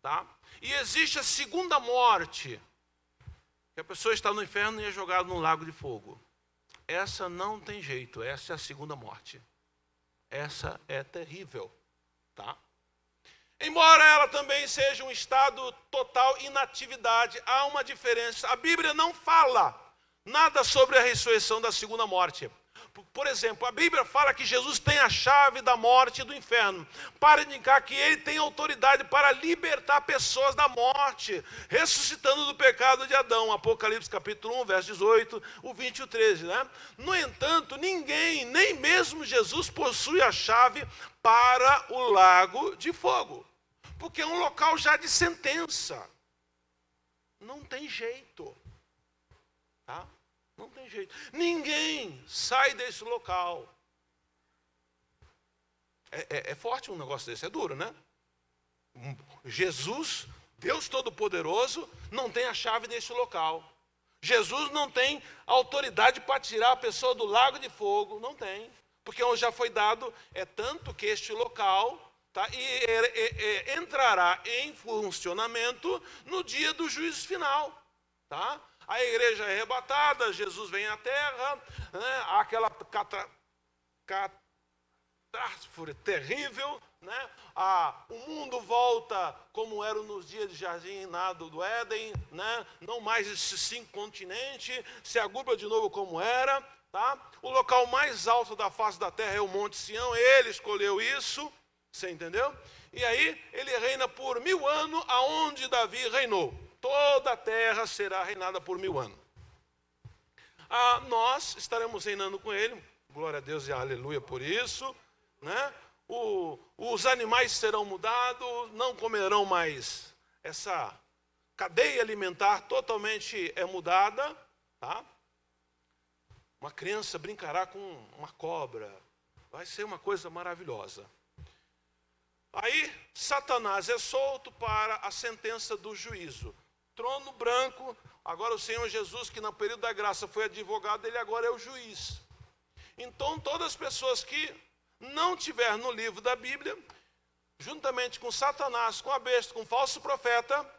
tá? E existe a segunda morte, que a pessoa está no inferno e é jogada num lago de fogo. Essa não tem jeito, essa é a segunda morte. Essa é terrível, tá? Embora ela também seja um estado total inatividade, há uma diferença. A Bíblia não fala nada sobre a ressurreição da segunda morte. Por exemplo, a Bíblia fala que Jesus tem a chave da morte e do inferno, para indicar que ele tem autoridade para libertar pessoas da morte, ressuscitando do pecado de Adão. Apocalipse capítulo 1, verso 18, o 20 e o 13. Né? No entanto, ninguém, nem mesmo Jesus, possui a chave para o lago de fogo, porque é um local já de sentença. Não tem jeito. Tá? Não tem jeito. Ninguém sai desse local. É forte um negócio desse, é duro, né? Jesus, Deus Todo-Poderoso, não tem a chave desse local. Jesus não tem autoridade para tirar a pessoa do lago de fogo. Não tem. Porque já foi dado, é tanto que este local, tá, entrará em funcionamento no dia do juízo final. Tá? A igreja é arrebatada, Jesus vem à terra, né? Há aquela catástrofe terrível, né? O mundo volta como era nos dias de jardim do Éden, né? Não mais esses 5 continentes, se agrupa de novo como era. Tá? O local mais alto da face da terra é o Monte Sião, ele escolheu isso, você entendeu? E aí ele reina por 1000 anos, aonde Davi reinou. Toda a terra será reinada por 1000 anos. Nós estaremos reinando com ele, glória a Deus e aleluia por isso. Né? Os animais serão mudados, não comerão mais. Essa cadeia alimentar totalmente é mudada. Tá? Uma criança brincará com uma cobra. Vai ser uma coisa maravilhosa. Aí Satanás é solto para a sentença do juízo. Trono branco, agora o Senhor Jesus, que no período da graça foi advogado, ele agora é o juiz. Então todas as pessoas que não tiver no livro da Bíblia, juntamente com Satanás, com a besta, com o falso profeta,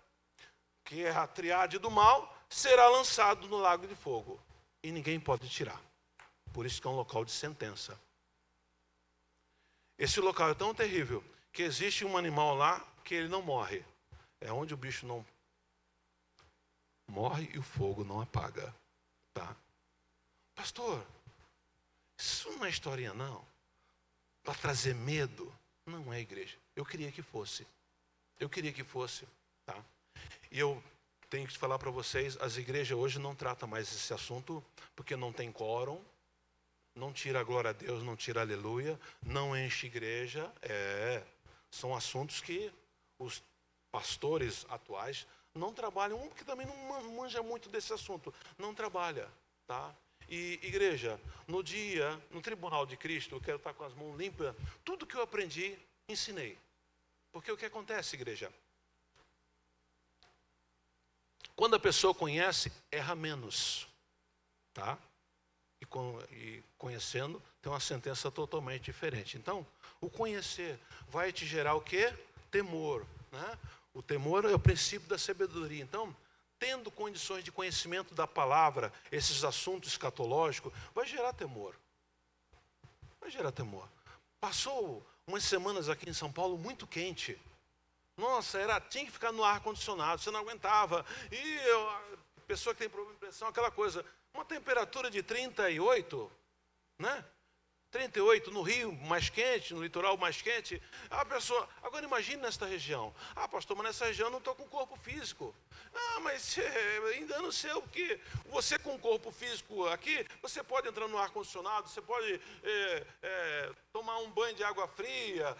que é a triade do mal, será lançado no lago de fogo. E ninguém pode tirar. Por isso que é um local de sentença. Esse local é tão terrível que existe um animal lá que ele não morre. É onde o bicho não morre e o fogo não apaga. Tá? Pastor, isso não é historinha não. Para trazer medo. Não é, igreja. Eu queria que fosse. Eu queria que fosse. Tá? E eu tenho que falar para vocês, as igrejas hoje não tratam mais esse assunto, porque não tem quórum, não tira a glória a Deus, não tira a aleluia, não enche igreja. São assuntos que os pastores atuais não trabalham, porque também não manja muito desse assunto, não trabalha, tá? E igreja, no tribunal de Cristo, eu quero estar com as mãos limpas, tudo que eu aprendi, ensinei. Porque o que acontece, igreja? Quando a pessoa conhece, erra menos, tá? E conhecendo, tem uma sentença totalmente diferente. Então, o conhecer vai te gerar o quê? Temor, né? O temor é o princípio da sabedoria. Então, tendo condições de conhecimento da palavra, esses assuntos escatológicos, vai gerar temor. Vai gerar temor. Passou umas semanas aqui em São Paulo muito quente. Nossa, tinha que ficar no ar-condicionado, você não aguentava. E a pessoa que tem problema de pressão, aquela coisa, uma temperatura de 38, né? 38 no Rio, mais quente, no litoral mais quente. A pessoa, agora imagine nesta região. Pastor, mas nessa região eu não estou com corpo físico. Mas engano seu, porque você com corpo físico aqui, você pode entrar no ar-condicionado, você pode tomar um banho de água fria,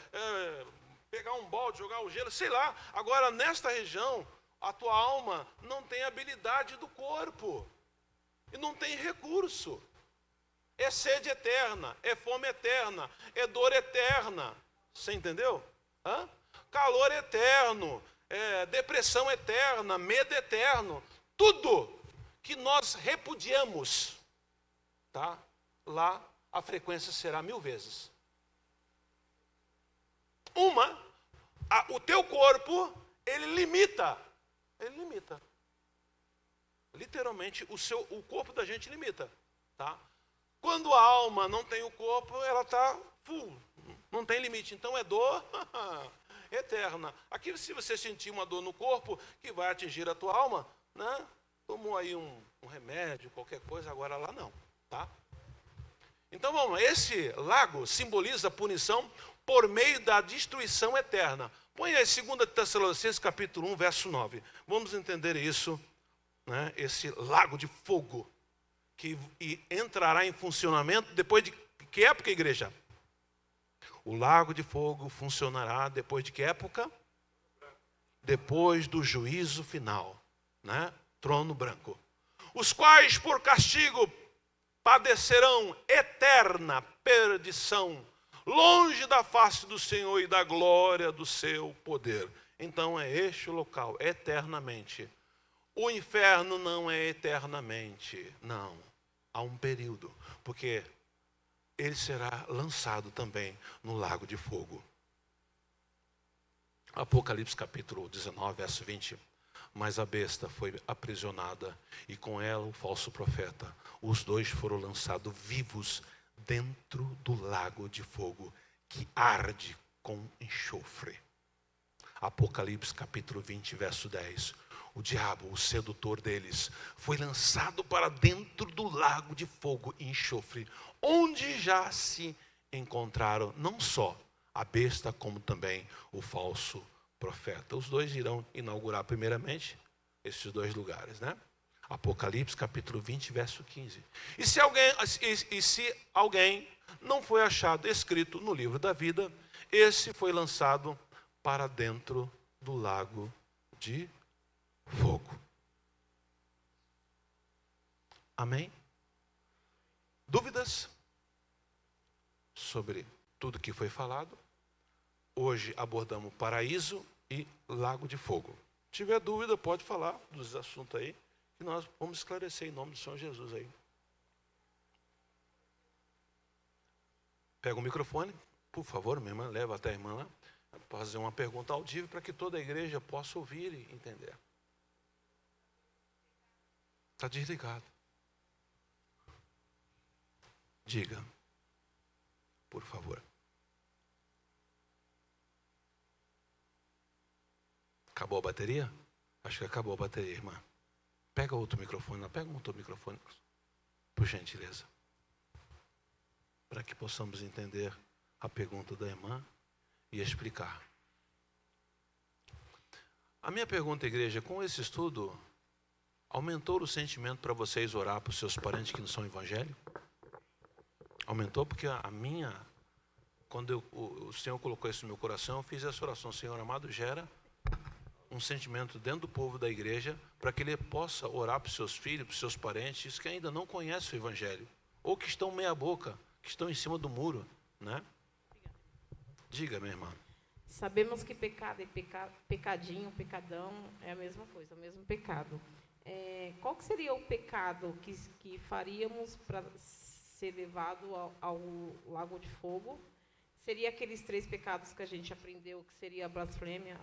pegar um balde, jogar o gelo, sei lá. Agora, nesta região, a tua alma não tem habilidade do corpo. E não tem recurso. É sede eterna, é fome eterna, é dor eterna. Você entendeu? Calor eterno, depressão eterna, medo eterno. Tudo que nós repudiamos, tá? Lá a frequência será 1000 vezes. O teu corpo, ele limita. Ele limita. Literalmente, o corpo da gente limita. Tá? Quando a alma não tem o corpo, ela está full. Não tem limite. Então é dor eterna. Aqui, se você sentir uma dor no corpo, que vai atingir a tua alma, né? Tomou aí um remédio, qualquer coisa, agora lá não. Tá? Então vamos lá, esse lago simboliza a punição por meio da destruição eterna. Põe aí 2 Tessalonicenses capítulo 1, verso 9. Vamos entender isso, né? Esse lago de fogo que entrará em funcionamento depois de que época, igreja? O lago de fogo funcionará depois de que época? Depois do juízo final, né? Trono branco. Os quais por castigo padecerão eterna perdição, longe da face do Senhor e da glória do seu poder. Então é este o local, eternamente. O inferno não é eternamente, não. Há um período, porque ele será lançado também no lago de fogo. Apocalipse capítulo 19, verso 20. Mas a besta foi aprisionada e com ela o falso profeta. Os dois foram lançados vivos dentro do lago de fogo que arde com enxofre. Apocalipse capítulo 20, verso 10. O diabo, o sedutor deles, foi lançado para dentro do lago de fogo e enxofre, onde já se encontraram não só a besta, como também o falso profeta. Os dois irão inaugurar primeiramente esses dois lugares, né? Apocalipse capítulo 20, verso 15. E se alguém não foi achado escrito no livro da vida, esse foi lançado para dentro do lago de fogo. Amém? Dúvidas sobre tudo que foi falado? Hoje abordamos paraíso e lago de fogo. Se tiver dúvida, pode falar dos assuntos aí, que nós vamos esclarecer em nome do Senhor Jesus aí. Pega o microfone, por favor, minha irmã, leva até a irmã lá, para fazer uma pergunta audível para que toda a igreja possa ouvir e entender. Está desligado. Diga, por favor. Acabou a bateria? Acho que acabou a bateria, irmã. Pega outro microfone, pega um outro microfone, por gentileza. Para que possamos entender a pergunta da irmã e explicar. A minha pergunta, igreja, com esse estudo, aumentou o sentimento para vocês orar para os seus parentes que não são evangélicos? Aumentou porque quando o Senhor colocou isso no meu coração, eu fiz essa oração. Senhor amado, gera um sentimento dentro do povo da igreja para que ele possa orar para os seus filhos, para os seus parentes que ainda não conhecem o evangelho, ou que estão meia boca, que estão em cima do muro, né? Diga, minha irmã. Sabemos que pecado e pecadinho, pecadão é a mesma coisa, o mesmo pecado. Qual que seria o pecado que faríamos para ser levado ao lago de fogo? Seria aqueles 3 pecados que a gente aprendeu, que seria a blasfêmia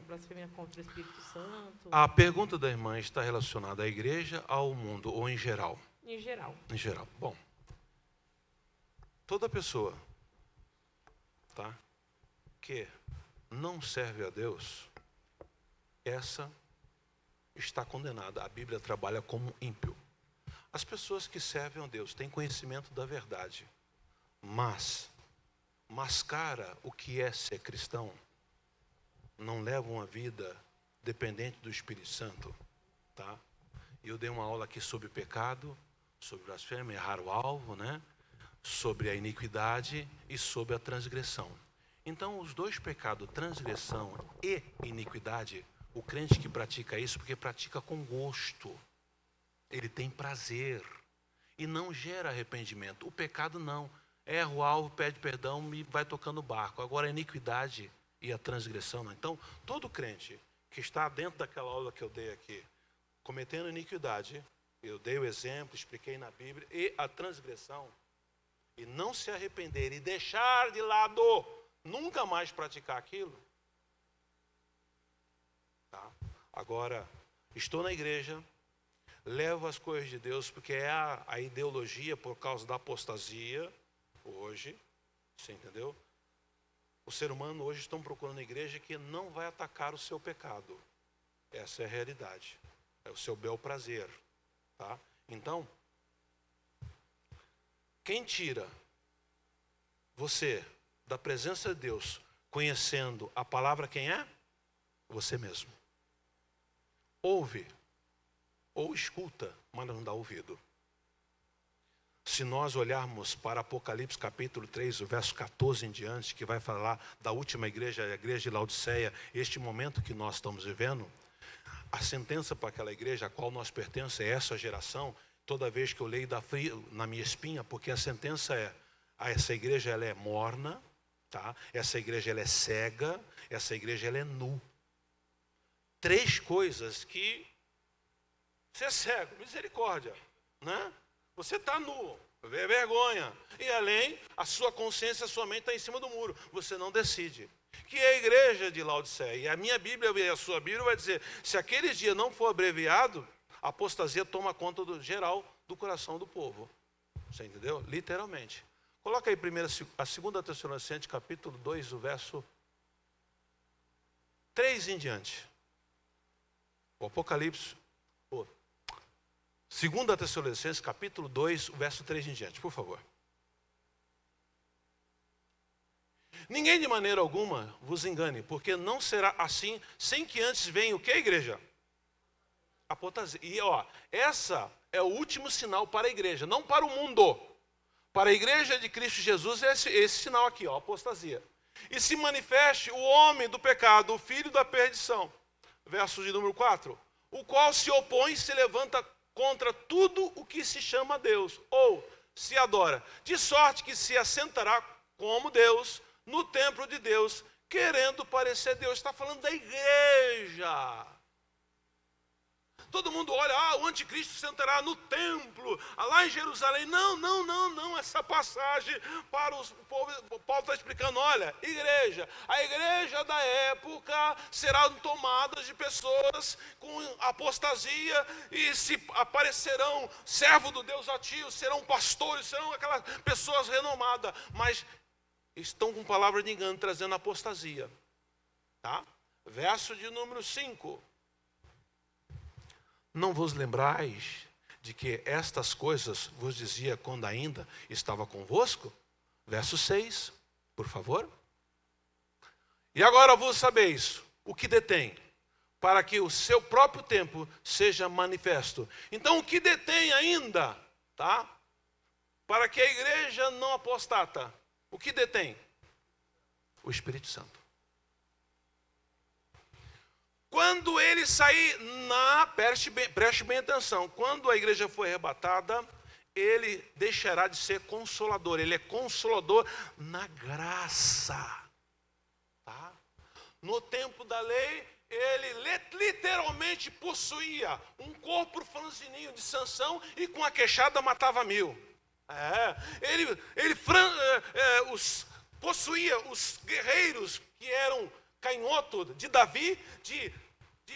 contra o Espírito Santo? A pergunta da irmã está relacionada à igreja, ao mundo, ou em geral? Em geral. Em geral. Bom, toda pessoa, tá, que não serve a Deus, essa está condenada. A Bíblia trabalha como ímpio. As pessoas que servem a Deus têm conhecimento da verdade, mas mascara o que é ser cristão, não levam uma vida dependente do Espírito Santo, tá? Eu dei uma aula aqui sobre pecado, sobre blasfêmia, errar o alvo, né? Sobre a iniquidade e sobre a transgressão. Então, os dois pecados, transgressão e iniquidade, o crente que pratica isso, porque pratica com gosto, ele tem prazer e não gera arrependimento. O pecado não. Erra o alvo, pede perdão e vai tocando o barco. Agora a iniquidade e a transgressão não. Então, todo crente que está dentro daquela aula que eu dei aqui, cometendo iniquidade, eu dei o exemplo, expliquei na Bíblia, e a transgressão, e não se arrepender e deixar de lado, nunca mais praticar aquilo. Tá? Agora, estou na igreja, levo as coisas de Deus, porque é a ideologia por causa da apostasia. Hoje, você entendeu? O ser humano hoje estão procurando a igreja que não vai atacar o seu pecado. Essa é a realidade. É o seu bel prazer. Tá? Então, quem tira você da presença de Deus, conhecendo a palavra quem é? Você mesmo. Ouve, ou escuta, mas não dá ouvido. Se nós olharmos para Apocalipse capítulo 3, o verso 14 em diante, que vai falar da última igreja, a igreja de Laodiceia, este momento que nós estamos vivendo, a sentença para aquela igreja a qual nós pertencemos é essa geração. Toda vez que eu leio, dá frio na minha espinha, porque a sentença é: essa igreja ela é morna, tá? Essa igreja ela é cega, essa igreja ela é nu. 3 coisas que você é cego, misericórdia, né? Você está nu, é vergonha. E além, a sua consciência, a sua mente está em cima do muro. Você não decide. Que é a igreja de Laodiceia. E a minha Bíblia e a sua Bíblia vai dizer, se aqueles dias não for abreviado, a apostasia toma conta do geral do coração do povo. Você entendeu? Literalmente. Coloca aí primeiro a 2 Tessalonicenses, capítulo 2, o verso 3 em diante. O Apocalipse. 2 Tessalonicenses, capítulo 2, o verso 3 em diante, por favor. Ninguém de maneira alguma vos engane, porque não será assim, sem que antes venha o que, igreja? Apostasia. E essa é o último sinal para a igreja, não para o mundo. Para a igreja de Cristo Jesus é esse sinal aqui, apostasia. E se manifeste o homem do pecado, o filho da perdição. Verso de número 4. O qual se opõe e se levanta contra tudo o que se chama Deus, ou se adora, de sorte que se assentará como Deus, no templo de Deus, querendo parecer Deus. Está falando da igreja. Todo mundo olha, o anticristo sentará no templo, lá em Jerusalém. Não, essa passagem para o povo, Paulo está explicando, olha, igreja, a igreja da época será tomada de pessoas com apostasia e se aparecerão servos do Deus ativo, serão pastores, serão aquelas pessoas renomadas, mas estão com palavra de engano, trazendo apostasia. Tá? Verso de número 5. Não vos lembrais de que estas coisas vos dizia quando ainda estava convosco? Verso 6, por favor. E agora vos sabeis o que detém, para que o seu próprio tempo seja manifesto. Então o que detém ainda, tá? Para que a igreja não apostata, o que detém? O Espírito Santo. Quando ele sair, preste bem atenção, quando a igreja for arrebatada, ele deixará de ser consolador, ele é consolador na graça. Tá? No tempo da lei, ele literalmente possuía um corpo franzininho de Sansão e com a queixada matava 1000. Ele possuía os guerreiros que eram canhoto de Davi, de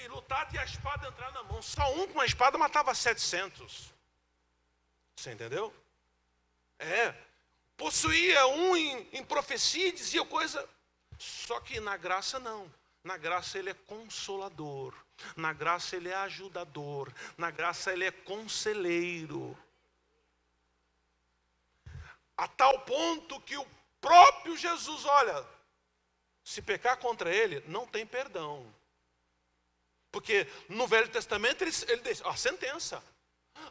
lutar e a espada entrar na mão. Só um com a espada matava 700. Você entendeu? Possuía um em profecia e dizia coisa. Só que na graça não. Na graça ele é consolador. Na graça ele é ajudador. Na graça ele é conselheiro. A tal ponto que o próprio Jesus, olha, se pecar contra ele, não tem perdão. Porque no Velho Testamento ele diz, a sentença.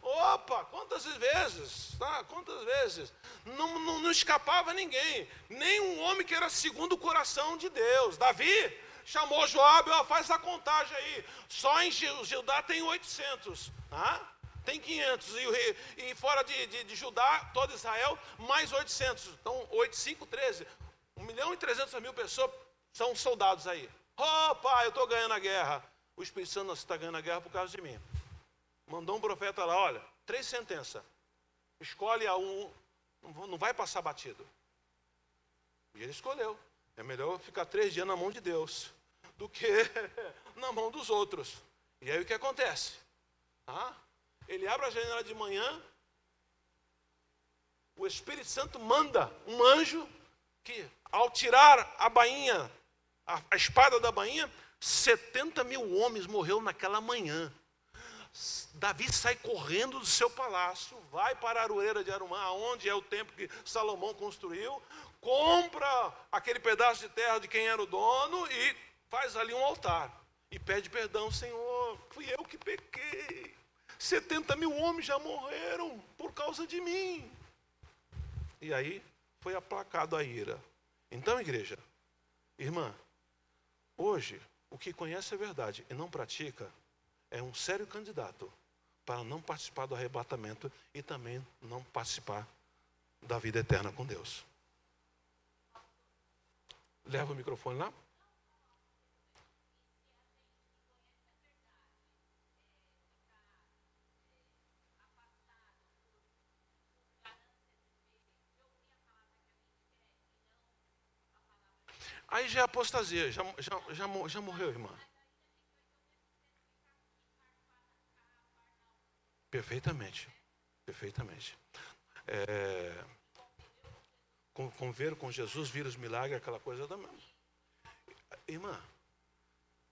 Opa, quantas vezes? Tá? Quantas vezes? Não escapava ninguém. Nem um homem que era segundo o coração de Deus. Davi chamou Joabe, faz a contagem aí. Só em Judá tem 800. Tá? Tem 500. E fora de Judá, todo Israel, mais 800. Então, 8, 5, 13. 1.300.000 pessoas são soldados aí. Opa, eu estou ganhando a guerra. O Espírito Santo, você está ganhando a guerra por causa de mim. Mandou um profeta lá, olha, 3 sentenças. Escolhe a um, não vai passar batido. E ele escolheu. É melhor ficar 3 dias na mão de Deus do que na mão dos outros. E aí o que acontece? Ele abre a janela de manhã, o Espírito Santo manda um anjo que, ao tirar a bainha, a espada da bainha, 70.000 homens morreram naquela manhã. Davi sai correndo do seu palácio, vai para a Aroeira de Arumã, onde é o templo que Salomão construiu, compra aquele pedaço de terra de quem era o dono e faz ali um altar. E pede perdão, Senhor, fui eu que pequei. 70 mil homens já morreram por causa de mim. E aí foi aplacado a ira. Então, igreja, irmã, hoje, o que conhece a verdade e não pratica é um sério candidato para não participar do arrebatamento e também não participar da vida eterna com Deus. Leva o microfone lá. Aí já é apostasia, já morreu, irmã. Perfeitamente. Conviver com Jesus, vira os milagres, aquela coisa da... Irmã,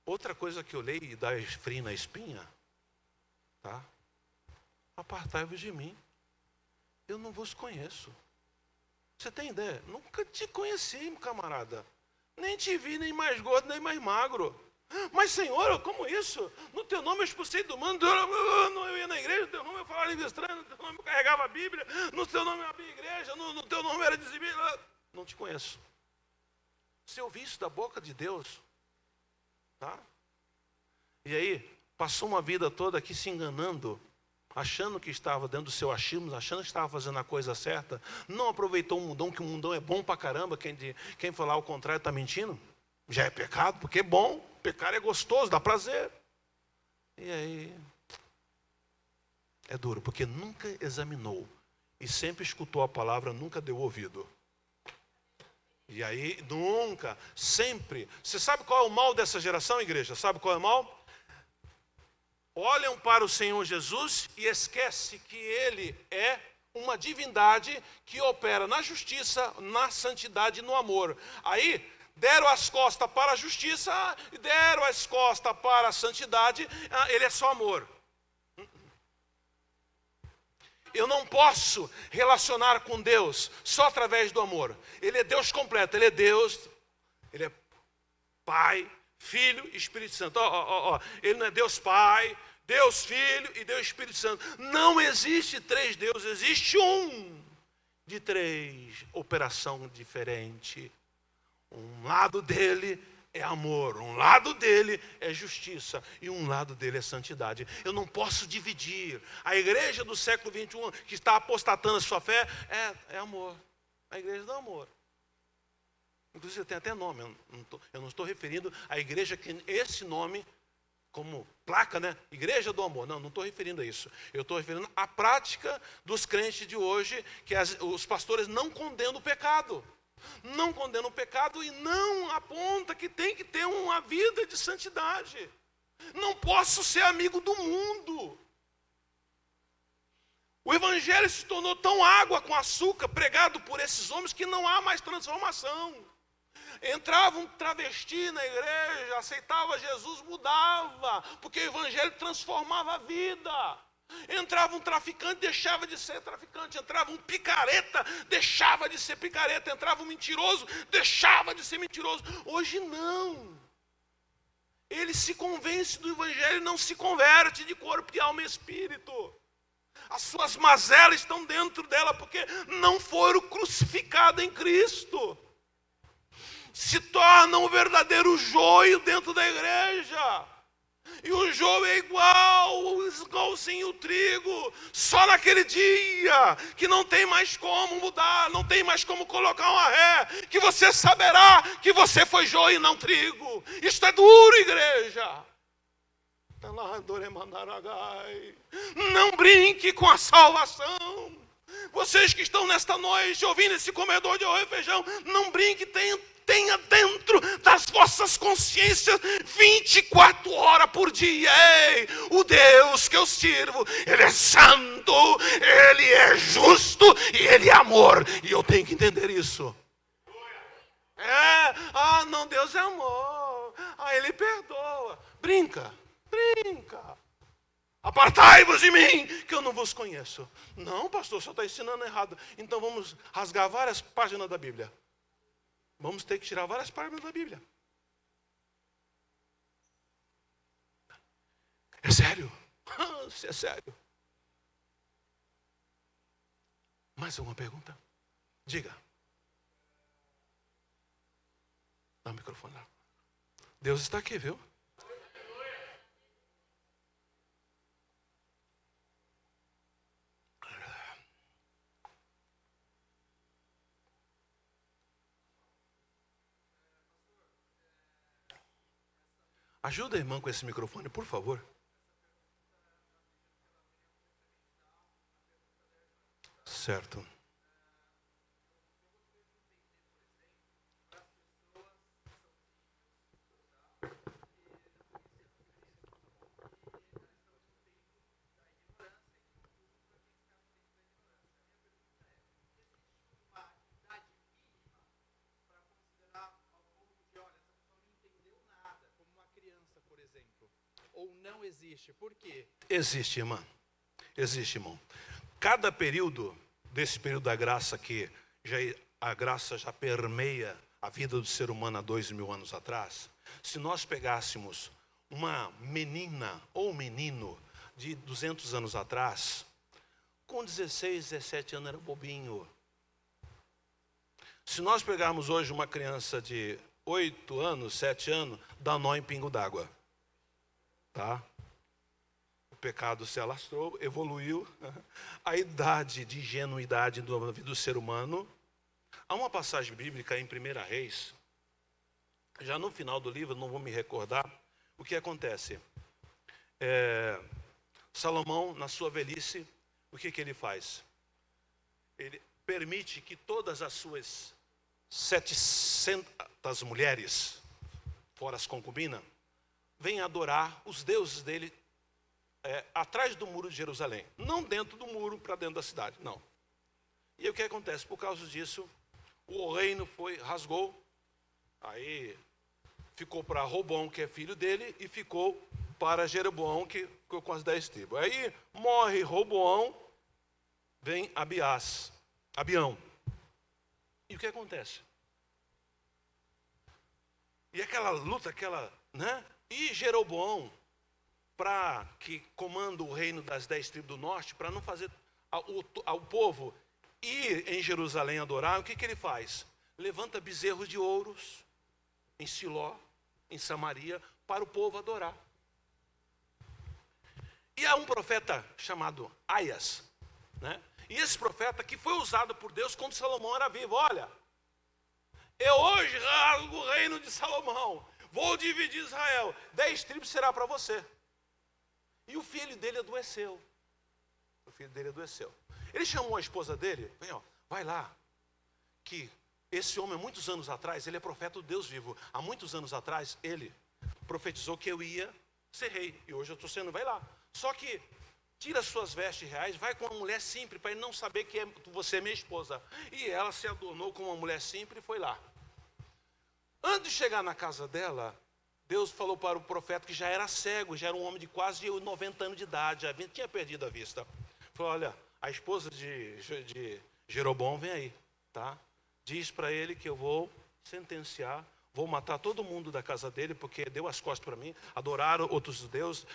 outra coisa que eu leio e dá frio na espinha, tá? Apartai-vos de mim, eu não vos conheço. Você tem ideia? Nunca te conheci, camarada. Nem te vi, nem mais gordo, nem mais magro. Mas, Senhor, como isso? No teu nome eu expulsei do mundo, eu ia na igreja, no teu nome eu falava língua estranha, no teu nome eu carregava a Bíblia, no teu nome eu abria a igreja, no teu nome eu era dizimista. Não te conheço. Você ouviu isso da boca de Deus? Tá? E aí, passou uma vida toda aqui se enganando, achando que estava dentro do seu achismo, achando que estava fazendo a coisa certa, não aproveitou o mundão, que o mundão é bom pra caramba, quem falar o contrário está mentindo. Já é pecado, porque é bom, pecar é gostoso, dá prazer. E aí, é duro, porque nunca examinou, e sempre escutou a palavra, nunca deu ouvido. E aí, nunca, sempre. Você sabe qual é o mal dessa geração, igreja? Sabe qual é o mal? Olham para o Senhor Jesus e esquece que Ele é uma divindade que opera na justiça, na santidade e no amor. Aí, deram as costas para a justiça e deram as costas para a santidade. Ele é só amor. Eu não posso relacionar com Deus só através do amor. Ele é Deus completo, Ele é Deus, Ele é Pai, Filho e Espírito Santo. Ele não é Deus Pai, Deus Filho e Deus Espírito Santo. Não existe três deuses, existe um de três, operação diferente. Um lado dele é amor, um lado dele é justiça e um lado dele é santidade. Eu não posso dividir. A igreja do século 21 que está apostatando a sua fé é amor. A igreja do amor. Inclusive tem até nome. Eu não estou referindo à igreja que esse nome como placa, né? Igreja do amor. Não estou referindo a isso. Eu estou referindo à prática dos crentes de hoje, que os pastores não condenam o pecado. Não condena o pecado e não aponta que tem que ter uma vida de santidade. Não posso ser amigo do mundo. O evangelho se tornou tão água com açúcar pregado por esses homens que não há mais transformação. Entrava um travesti na igreja, aceitava Jesus, mudava, porque o evangelho transformava a vida. Entrava um traficante, deixava de ser traficante. Entrava um picareta, deixava de ser picareta. Entrava um mentiroso, deixava de ser mentiroso. Hoje não. Ele se convence do evangelho e não se converte de corpo, de alma e espírito. As suas mazelas estão dentro dela porque não foram crucificadas em Cristo. Se torna um verdadeiro joio dentro da igreja. E o joio é igualzinho o trigo, só naquele dia, que não tem mais como mudar, não tem mais como colocar uma ré, que você saberá que você foi joio e não trigo. Isto é duro, igreja. Não brinque com a salvação. Vocês que estão nesta noite ouvindo esse comedor de arroz e feijão, não brinque, tenha dentro das vossas consciências 24 horas por dia. Ei, o Deus que eu sirvo, Ele é santo, Ele é justo e Ele é amor. E eu tenho que entender isso. Não, Deus é amor. Ele perdoa. Brinca. Apartai-vos de mim, que eu não vos conheço. Não, pastor, só está ensinando errado. Então vamos rasgar várias páginas da Bíblia. vamos ter que tirar várias páginas da Bíblia. É sério? Isso é sério. Mais alguma pergunta? Diga. Dá o microfone lá. Deus está aqui, viu? Ajuda a irmã com esse microfone, por favor. Certo. Ou não existe? Por quê? Existe, irmã. Existe, irmão. Cada período, desse período da graça que a graça já permeia a vida do ser humano há 2000 anos atrás, se nós pegássemos uma menina ou menino de 200 anos atrás, com 16, 17 anos era bobinho. Se nós pegarmos hoje uma criança de 8 anos, 7 anos, dá nó em pingo d'água. Tá? O pecado se alastrou, evoluiu. A idade de ingenuidade da vida do ser humano. Há uma passagem bíblica em 1 Reis, já no final do livro, não vou me recordar, o que acontece. Salomão, na sua velhice, o que ele faz? Ele permite que todas as suas 700 mulheres, fora as concubinas, venham adorar os deuses dele atrás do muro de Jerusalém. Não dentro do muro, para dentro da cidade, não. E aí, o que acontece? Por causa disso, o reino rasgou, aí ficou para Roboão, que é filho dele, e ficou para Jeroboão, que ficou com as 10 tribos. Aí morre Roboão, vem Abião. E o que acontece? E aquela luta, né? E Jeroboão, para que comanda o reino das 10 tribos do norte, para não fazer ao povo ir em Jerusalém adorar, o que ele faz? Levanta bezerros de ouros em Siló, em Samaria, para o povo adorar. E há um profeta chamado Aias, né? E esse profeta que foi usado por Deus quando Salomão era vivo. Olha, eu hoje rasgo o reino de Salomão. Vou dividir Israel. 10 tribos será para você. E o filho dele adoeceu. Ele chamou a esposa dele. Vai lá. Que esse homem, há muitos anos atrás, ele é profeta do Deus vivo. Há muitos anos atrás, ele profetizou que eu ia ser rei. E hoje eu estou sendo, vai lá. Só que tira suas vestes reais, vai com uma mulher simples, para ele não saber que você é minha esposa. E ela se adornou com uma mulher simples e foi lá. Antes de chegar na casa dela, Deus falou para o profeta que já era cego, já era um homem de quase 90 anos de idade, já tinha perdido a vista. Falou, olha, a esposa de Jeroboão vem aí, tá? Diz para ele que eu vou sentenciar, vou matar todo mundo da casa dele, porque deu as costas para mim, adoraram outros deuses,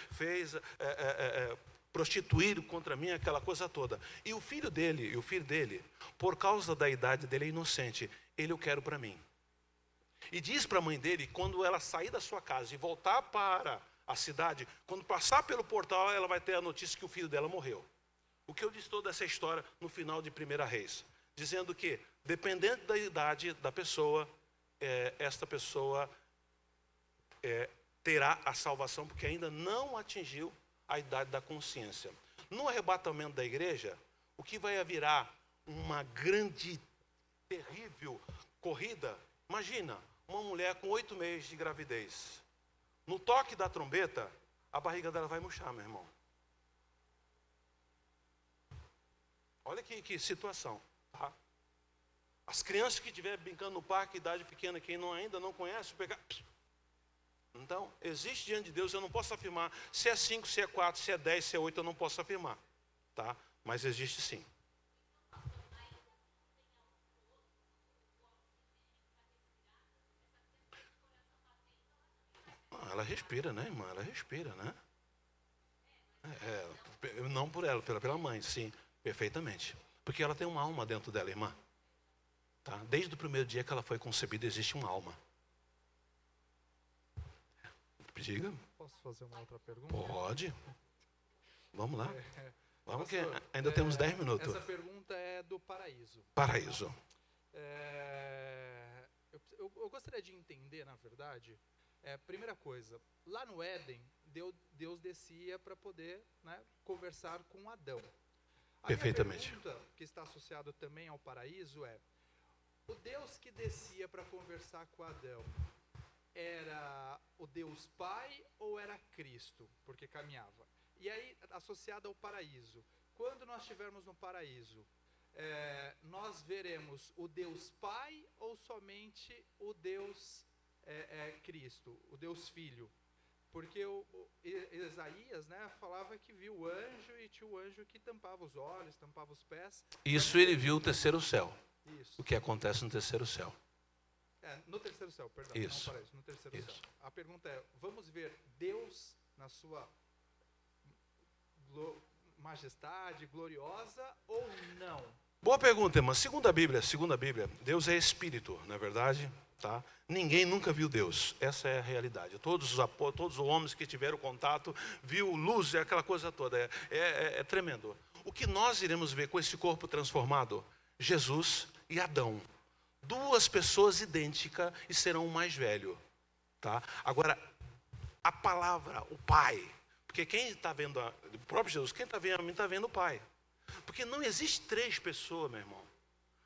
prostituíram contra mim, aquela coisa toda. E o filho dele, por causa da idade dele, é inocente. Ele eu quero para mim. E diz para a mãe dele, quando ela sair da sua casa e voltar para a cidade, quando passar pelo portal, ela vai ter a notícia que o filho dela morreu. O que eu disse toda essa história no final de 1 Reis? Dizendo que, dependendo da idade da pessoa, esta pessoa terá a salvação, porque ainda não atingiu a idade da consciência. No arrebatamento da igreja, o que vai virar uma grande, terrível corrida, imagina, uma mulher com 8 meses de gravidez. No toque da trombeta, a barriga dela vai murchar, meu irmão. Olha que situação, tá? As crianças que estiverem brincando no parque, idade pequena, quem ainda não conhece, pegar. Então, existe diante de Deus, eu não posso afirmar se é 5, se é 4, se é 10, se é 8, eu não posso afirmar, tá? Mas existe sim. ela respira, né, irmã? Ela respira, né? Não por ela, pela mãe, sim, perfeitamente. Porque ela tem uma alma dentro dela, irmã. Tá? Desde o primeiro dia que ela foi concebida, existe uma alma. Diga. Posso fazer uma outra pergunta? Pode. Vamos lá. Vamos que Pastor, ainda temos 10 minutos. Essa pergunta é do paraíso. Paraíso. Eu gostaria de entender, na verdade, primeira coisa, lá no Éden, Deus descia para poder, né, conversar com Adão. Perfeitamente. A minha pergunta, que está associada também ao paraíso, é: o Deus que descia para conversar com Adão era o Deus Pai ou era Cristo? Porque caminhava. E aí, associado ao paraíso, quando nós estivermos no paraíso, nós veremos o Deus Pai ou somente o Deus Cristo, o Deus Filho? Porque Isaías, né, falava que viu o anjo e tinha o anjo que tampava os olhos, tampava os pés. Isso ele viu o terceiro céu. Isso. O que acontece no terceiro céu. No terceiro céu, perdão. Isso. Não paraíso, no terceiro Isso. céu. A pergunta é: vamos ver Deus na sua majestade gloriosa ou não? Boa pergunta, irmã. Segundo a Bíblia, Deus é espírito, não é verdade? Tá? Ninguém nunca viu Deus. Essa é a realidade. Todos os homens que tiveram contato viu luz, aquela coisa toda. É tremendo. O que nós iremos ver com esse corpo transformado? Jesus e Adão. Duas pessoas idênticas e serão o mais velho. Tá? Agora, a palavra, o Pai. Porque quem está vendo, o próprio Jesus, quem está vendo a mim está vendo o Pai. Porque não existe três pessoas, meu irmão.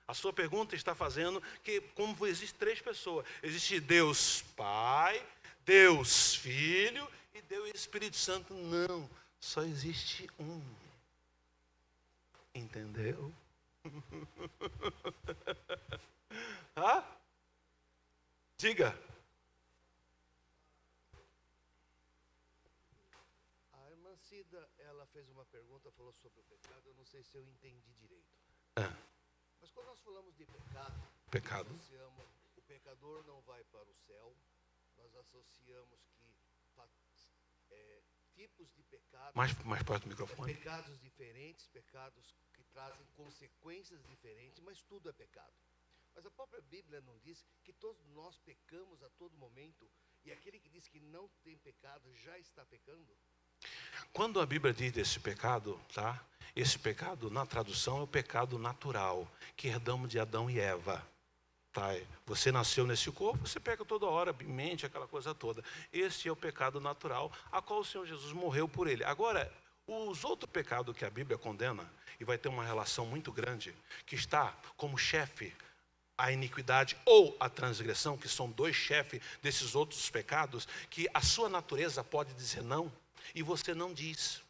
A sua pergunta está fazendo que, como existe três pessoas, existe Deus Pai, Deus Filho e Deus Espírito Santo. Não, só existe um. Entendeu? Diga. A irmã Cida, ela fez uma pergunta, falou sobre o pecado, eu não sei se eu entendi direito. Mas quando nós falamos de pecado, associamos, o pecador não vai para o céu, nós associamos que tipos de pecados, Mais perto do microfone. pecados diferentes, pecados que trazem consequências diferentes, mas tudo é pecado. Mas a própria Bíblia não diz que todos nós pecamos a todo momento, e aquele que diz que não tem pecado já está pecando? Quando a Bíblia diz desse pecado, tá? Esse pecado, na tradução, é o pecado natural, que herdamos de Adão e Eva. Tá? Você nasceu nesse corpo, você peca toda hora, mente, aquela coisa toda. Esse é o pecado natural, a qual o Senhor Jesus morreu por ele. Agora, os outros pecados que a Bíblia condena, e vai ter uma relação muito grande, que está como chefe a iniquidade ou a transgressão, que são dois chefes desses outros pecados, que a sua natureza pode dizer não, e você não diz.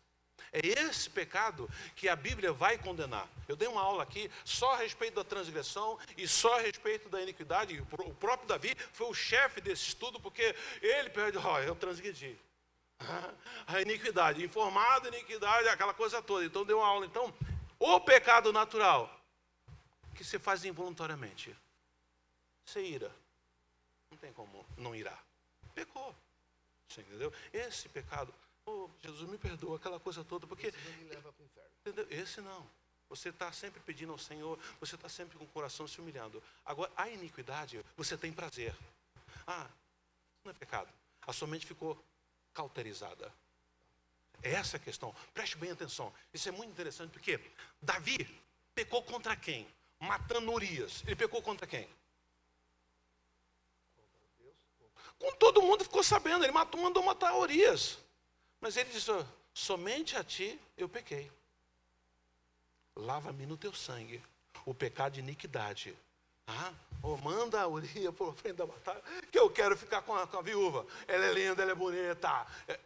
É esse pecado que a Bíblia vai condenar. Eu dei uma aula aqui só a respeito da transgressão e só a respeito da iniquidade. O próprio Davi foi o chefe desse estudo, porque ele perdeu, eu transgredi. A iniquidade, informada, iniquidade, aquela coisa toda. Então deu uma aula. Então, o pecado natural, que se faz involuntariamente. Você ira. Não tem como não irar. Pecou. Você entendeu? Esse pecado... Jesus me perdoa, aquela coisa toda, porque... Esse não me leva para o inferno. Entendeu? Esse não. Você está sempre pedindo ao Senhor, você está sempre com o coração se humilhando. Agora, a iniquidade, você tem prazer. Não é pecado. A sua mente ficou cauterizada. Essa é a questão. Preste bem atenção. Isso é muito interessante, porque Davi pecou contra quem? Matando Urias. Ele pecou contra quem? Com todo mundo ficou sabendo. Ele mandou matar Urias. Mas ele disse, somente a ti eu pequei. Lava-me no teu sangue o pecado de iniquidade. Manda a Urias por frente da batalha, que eu quero ficar com a viúva. Ela é linda, ela é bonita.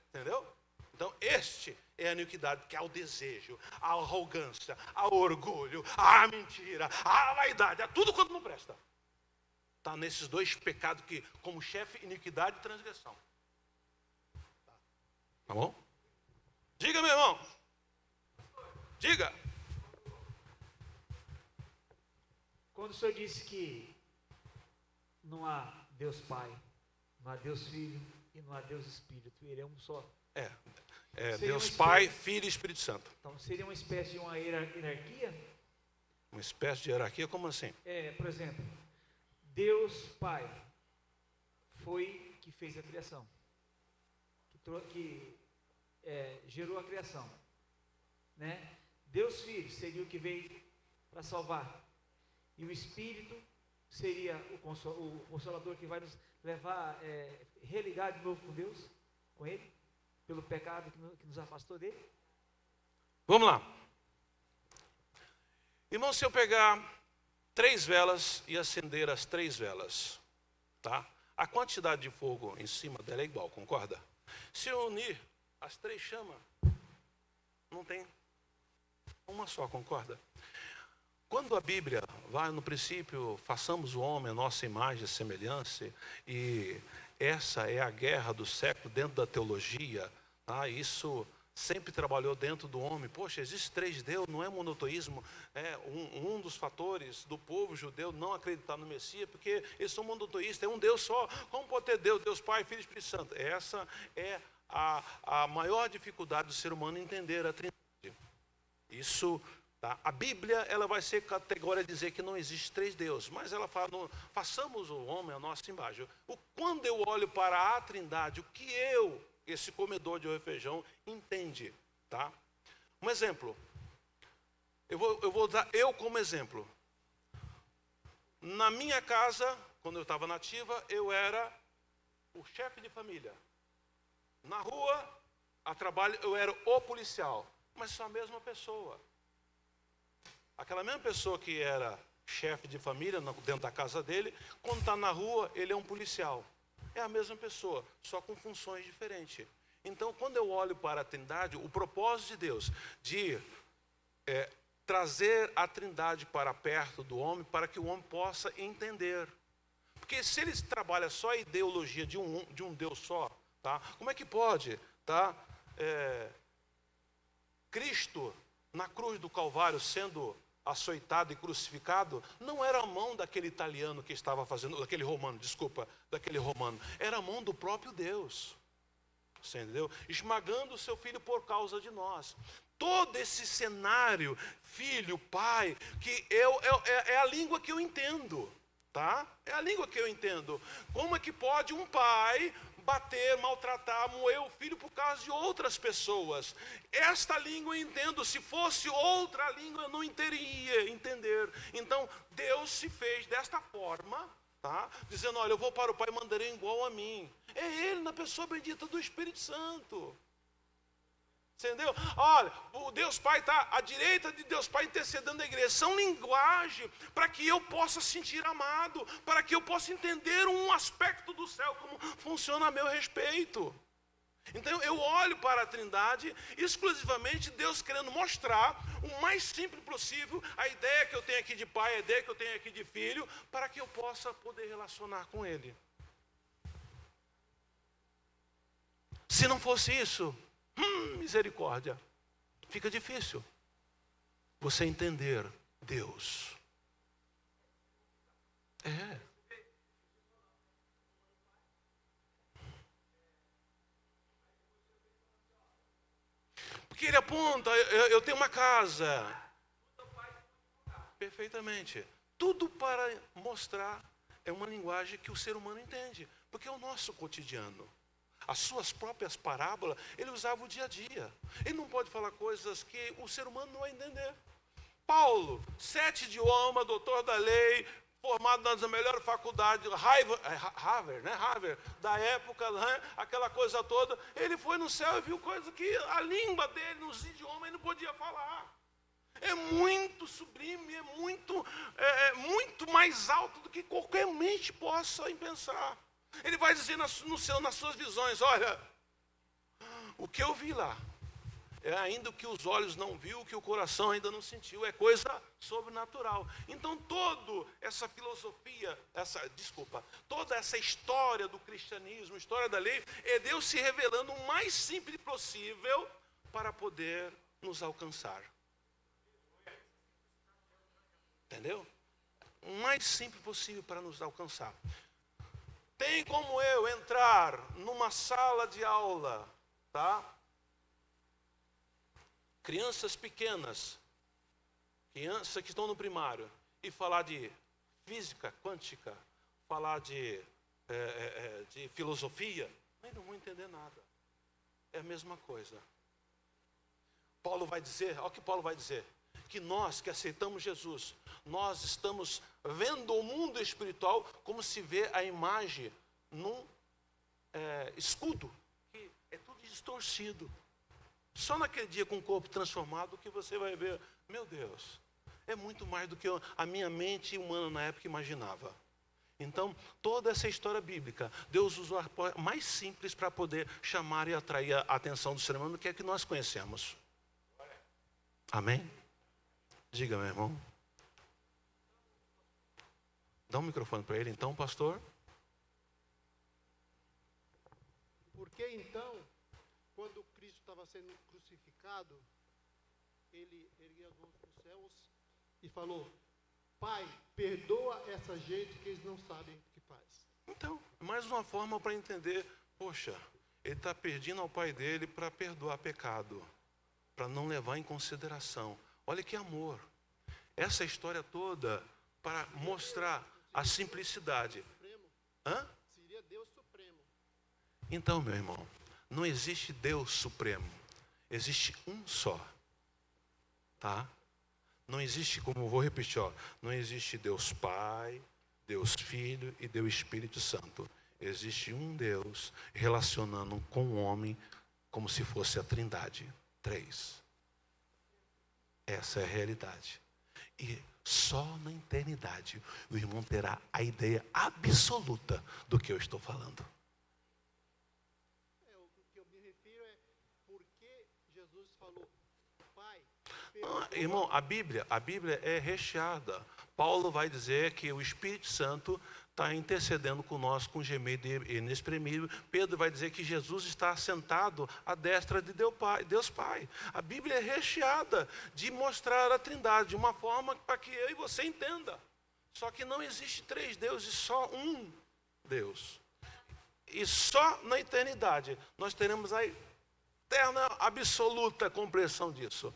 Entendeu? Então, este é a iniquidade, que é o desejo, a arrogância, o orgulho, a mentira, a vaidade, tudo quanto não presta. Está nesses dois pecados que, como chefe, iniquidade e transgressão. Tá bom? Diga, meu irmão. Diga. Quando o senhor disse que não há Deus Pai, não há Deus Filho e não há Deus Espírito. Ele é um só. É Seria Deus uma Pai, espécie- Filho e Espírito Santo. Então, seria uma espécie de uma hierarquia? Uma espécie de hierarquia, como assim? Por exemplo, Deus Pai foi que fez a criação, que gerou a criação, né? Deus Filho seria o que veio para salvar, e o Espírito seria o Consolador que vai nos levar religar de novo com Deus, com Ele, pelo pecado que nos afastou dele. Vamos lá. Irmão, se eu pegar 3 velas e acender as 3 velas, tá? A quantidade de fogo em cima dela é igual, concorda? Se eu unir as 3 chamas, não tem uma só, concorda? Quando a Bíblia vai no princípio, façamos o homem a nossa imagem e semelhança, e essa é a guerra do século dentro da teologia, tá? Isso sempre trabalhou dentro do homem. Poxa, existe 3 Deus, não é monoteísmo. É um dos fatores do povo judeu não acreditar no Messias, porque eles são monoteístas, é um Deus só. Como pode ter Deus, Deus Pai, Filho e Espírito Santo? Essa é a maior dificuldade do ser humano entender a Trindade. Isso, tá? A Bíblia, ela vai ser categórica dizer que não existe 3 deuses, mas ela fala, façamos o homem a nossa imagem. Quando eu olho para a Trindade, o que esse comedor de arroz e feijão entende, tá? Um exemplo, eu vou dar eu como exemplo. Na minha casa, quando eu estava nativa, eu era o chefe de família. Na rua, a trabalho, eu era o policial, mas sou a mesma pessoa. Aquela mesma pessoa que era chefe de família dentro da casa dele, quando está na rua, ele é um policial. É a mesma pessoa, só com funções diferentes. Então, quando eu olho para a Trindade, o propósito de Deus de trazer a Trindade para perto do homem, para que o homem possa entender. Porque se ele trabalha só a ideologia de um Deus só, tá? Como é que pode, tá? Cristo, na cruz do Calvário, sendo açoitado e crucificado, não era a mão daquele italiano que estava fazendo, daquele romano, era a mão do próprio Deus, você entendeu? Esmagando o seu filho por causa de nós. Todo esse cenário, filho, pai, que é a língua que eu entendo, tá? É a língua que eu entendo. Como é que pode um pai bater, maltratar, moer o filho por causa de outras pessoas? Esta língua eu entendo. Se fosse outra língua eu não teria entender. Então Deus se fez desta forma, tá? Dizendo, olha, eu vou para o Pai e mandarei igual a mim. É Ele na pessoa bendita do Espírito Santo. Entendeu? Olha, o Deus Pai está à direita de Deus Pai intercedendo a igreja. São linguagem para que eu possa sentir amado, para que eu possa entender um aspecto do céu, como funciona a meu respeito. Então eu olho para a Trindade, exclusivamente Deus querendo mostrar o mais simples possível a ideia que eu tenho aqui de pai, a ideia que eu tenho aqui de filho, para que eu possa poder relacionar com Ele. Se não fosse isso, misericórdia, fica difícil você entender Deus. Porque ele aponta, eu tenho uma casa. Perfeitamente. Tudo para mostrar, é uma linguagem que o ser humano entende, porque é o nosso cotidiano. As suas próprias parábolas, ele usava o dia a dia. Ele não pode falar coisas que o ser humano não vai entender. Paulo, 7 idiomas, doutor da lei, formado na melhor faculdade, Harvard, da época, né? Aquela coisa toda. Ele foi no céu e viu coisas que a língua dele, nos idiomas, ele não podia falar. É muito sublime, é muito mais alto do que qualquer mente possa pensar. Ele vai dizer nas suas visões, olha, o que eu vi lá, é ainda o que os olhos não viu, o que o coração ainda não sentiu, é coisa sobrenatural. Então toda essa filosofia, toda essa história do cristianismo, história da lei, é Deus se revelando o mais simples possível para poder nos alcançar. Entendeu? O mais simples possível para nos alcançar. tem como eu entrar numa sala de aula, tá? Crianças pequenas, crianças que estão no primário, e falar de física quântica, falar de filosofia, mas não vão entender nada. É a mesma coisa. Paulo vai dizer, olha o que Paulo vai dizer, que nós que aceitamos Jesus, nós estamos vendo o mundo espiritual como se vê a imagem num escudo, que é tudo distorcido. Só naquele dia com o corpo transformado que você vai ver, meu Deus, é muito mais do que a minha mente humana na época imaginava. Então, toda essa história bíblica, Deus usou a mais simples para poder chamar e atrair a atenção do ser humano, que é que nós conhecemos. Amém? Diga, meu irmão. Dá um microfone para ele, então, pastor. Porque então, quando Cristo estava sendo crucificado, ele ergueu as mãos para os céus e falou: Pai, perdoa essa gente que eles não sabem o que faz. Então, mais uma forma para entender, poxa, ele está pedindo ao pai dele para perdoar pecado, para não levar em consideração. Olha que amor. Essa história toda para mostrar a simplicidade. Hã? Seria Deus Supremo. Então, meu irmão, não existe Deus Supremo. Existe um só. Tá? Não existe, como eu vou repetir, não existe Deus Pai, Deus Filho e Deus Espírito Santo. Existe um Deus relacionando com o homem como se fosse a Trindade. 3. Essa é a realidade. E só na eternidade o irmão terá a ideia absoluta do que eu estou falando. O que eu me refiro é porque Jesus falou: Pai, Irmão, a Bíblia é recheada. Paulo vai dizer que o Espírito Santo está intercedendo conosco com gemido inexprimível. Pedro vai dizer que Jesus está sentado à destra de Deus Pai. A Bíblia é recheada de mostrar a Trindade de uma forma para que eu e você entenda. Só que não existe 3 deuses, só um Deus. E só na eternidade nós teremos a eterna, absoluta compreensão disso.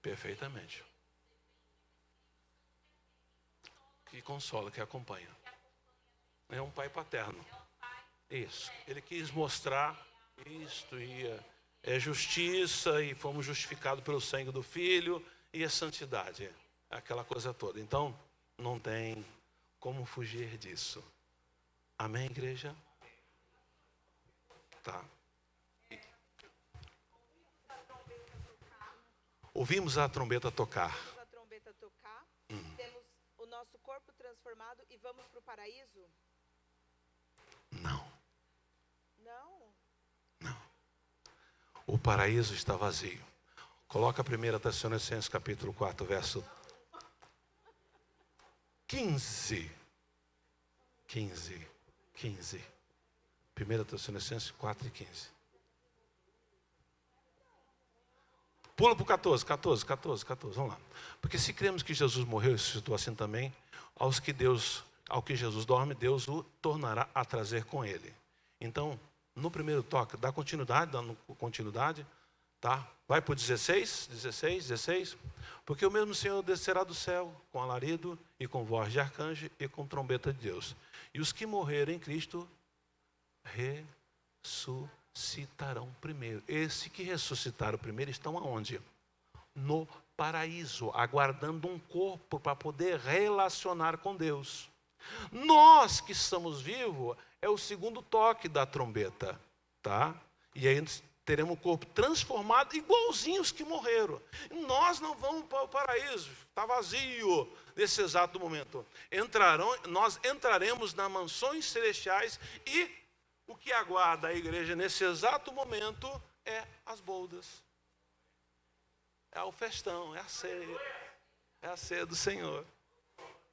Perfeitamente. Que consola, que acompanha. É um pai paterno. Isso. Ele quis mostrar isto e é justiça e fomos justificados pelo sangue do Filho e a santidade. Aquela coisa toda. Então, não tem como fugir disso. Amém, igreja? Tá. Ouvimos a trombeta tocar. Temos o nosso corpo transformado e vamos para o paraíso? Não. Não? O paraíso está vazio. Coloca 1 Tessalonicenses capítulo 4, verso 15. 1 Tessalonicenses 4 e 15. Pula para o 14, vamos lá. Porque se cremos que Jesus morreu e ressuscitou assim também, ao que Jesus dorme, Deus o tornará a trazer com ele. Então, no primeiro toque, dá continuidade, tá? Vai para o 16. Porque o mesmo Senhor descerá do céu com alarido e com voz de arcanjo e com trombeta de Deus. E os que morrerem em Cristo ressuscitarão primeiro. Esse que ressuscitaram primeiro estão aonde? No paraíso, aguardando um corpo para poder relacionar com Deus. Nós que estamos vivos, é o segundo toque da trombeta, tá? E aí teremos o corpo transformado, igualzinho os que morreram. Nós não vamos para o paraíso, está vazio nesse exato momento. Nós entraremos nas mansões celestiais e o que aguarda a igreja nesse exato momento é as boldas. É o festão, é a ceia. É a ceia do Senhor.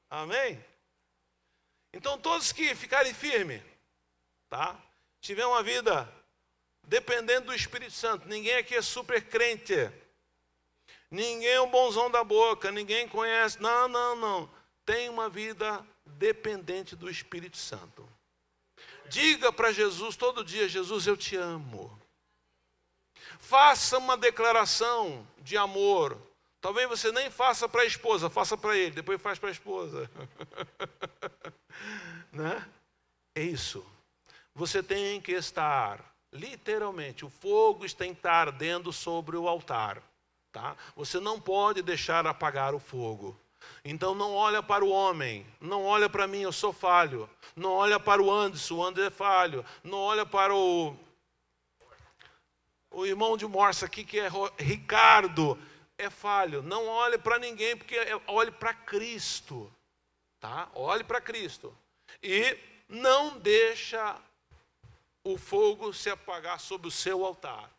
Amém? Então todos que ficarem firmes, tá? Tiver uma vida dependendo do Espírito Santo. Ninguém aqui é super crente. Ninguém é um bonzão da boca, ninguém conhece. Não. Tem uma vida dependente do Espírito Santo. Diga para Jesus todo dia: Jesus, eu te amo. Faça uma declaração de amor. Talvez você nem faça para a esposa, faça para ele, depois faz para a esposa. Né? É isso. Você tem que estar, literalmente, o fogo tem que estar ardendo sobre o altar. Tá? Você não pode deixar apagar o fogo. Então não olha para o homem, não olha para mim, eu sou falho. Não olha para o Anderson, o Anderson é falho. Não olha para o irmão de Morsa aqui, que é Ricardo, é falho. Não olhe para ninguém, porque olhe para Cristo. Tá? Olhe para Cristo. E não deixa o fogo se apagar sobre o seu altar.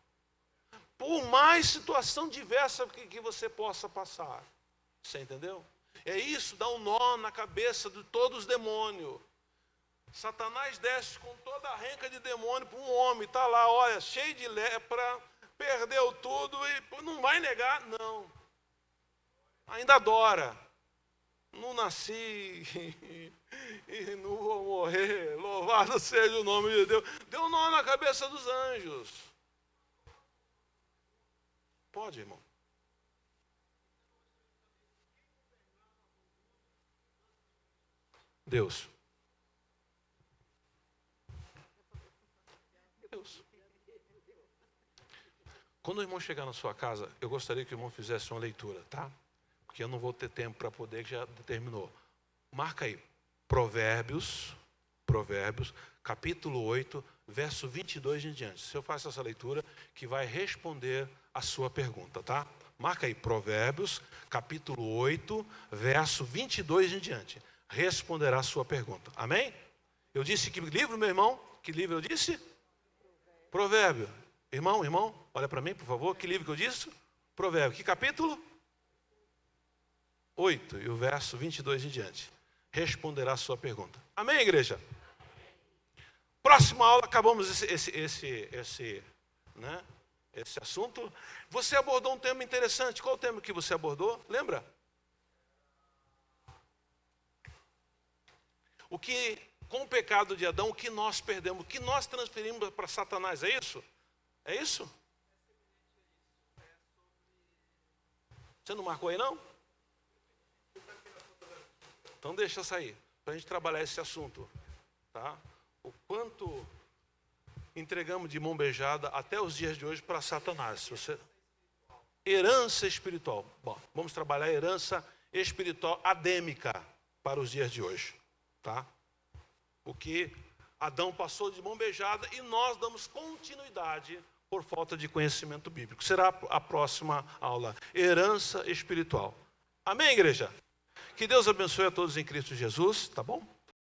Por mais situação diversa que você possa passar. Você entendeu? É isso, dá um nó na cabeça de todos os demônios. Satanás desce com toda a renca de demônio para um homem, está lá, olha, cheio de lepra, perdeu tudo e não vai negar, não. Ainda adora. Não nasci e não vou morrer, louvado seja o nome de Deus. Deu um nó na cabeça dos anjos. Pode, irmão. Deus. Quando o irmão chegar na sua casa, eu gostaria que o irmão fizesse uma leitura, tá? Porque eu não vou ter tempo para poder, que já terminou. Marca aí, Provérbios, capítulo 8, verso 22 em diante. Se eu faço essa leitura, que vai responder a sua pergunta, tá? Marca aí, Provérbios, capítulo 8, verso 22 em diante. Responderá a sua pergunta. Amém? Eu disse que livro, meu irmão? Que livro eu disse? Provérbio. Irmão, olha para mim, por favor. Que livro que eu disse? Provérbio. Que capítulo? 8, e o verso 22 em diante. Responderá a sua pergunta. Amém, igreja? Próxima aula, acabamos esse assunto. Você abordou um tema interessante. Qual o tema que você abordou? Lembra? Com o pecado de Adão, o que nós perdemos, o que nós transferimos para Satanás, é isso? É isso? Você não marcou aí, não? Então deixa sair, para a gente trabalhar esse assunto. Tá? O quanto entregamos de mão beijada até os dias de hoje para Satanás. Herança espiritual. Bom, vamos trabalhar a herança espiritual adêmica para os dias de hoje. Tá? O que Adão passou de mão beijada e nós damos continuidade por falta de conhecimento bíblico. Será a próxima aula. Herança espiritual. Amém, igreja? Que Deus abençoe a todos em Cristo Jesus, tá bom?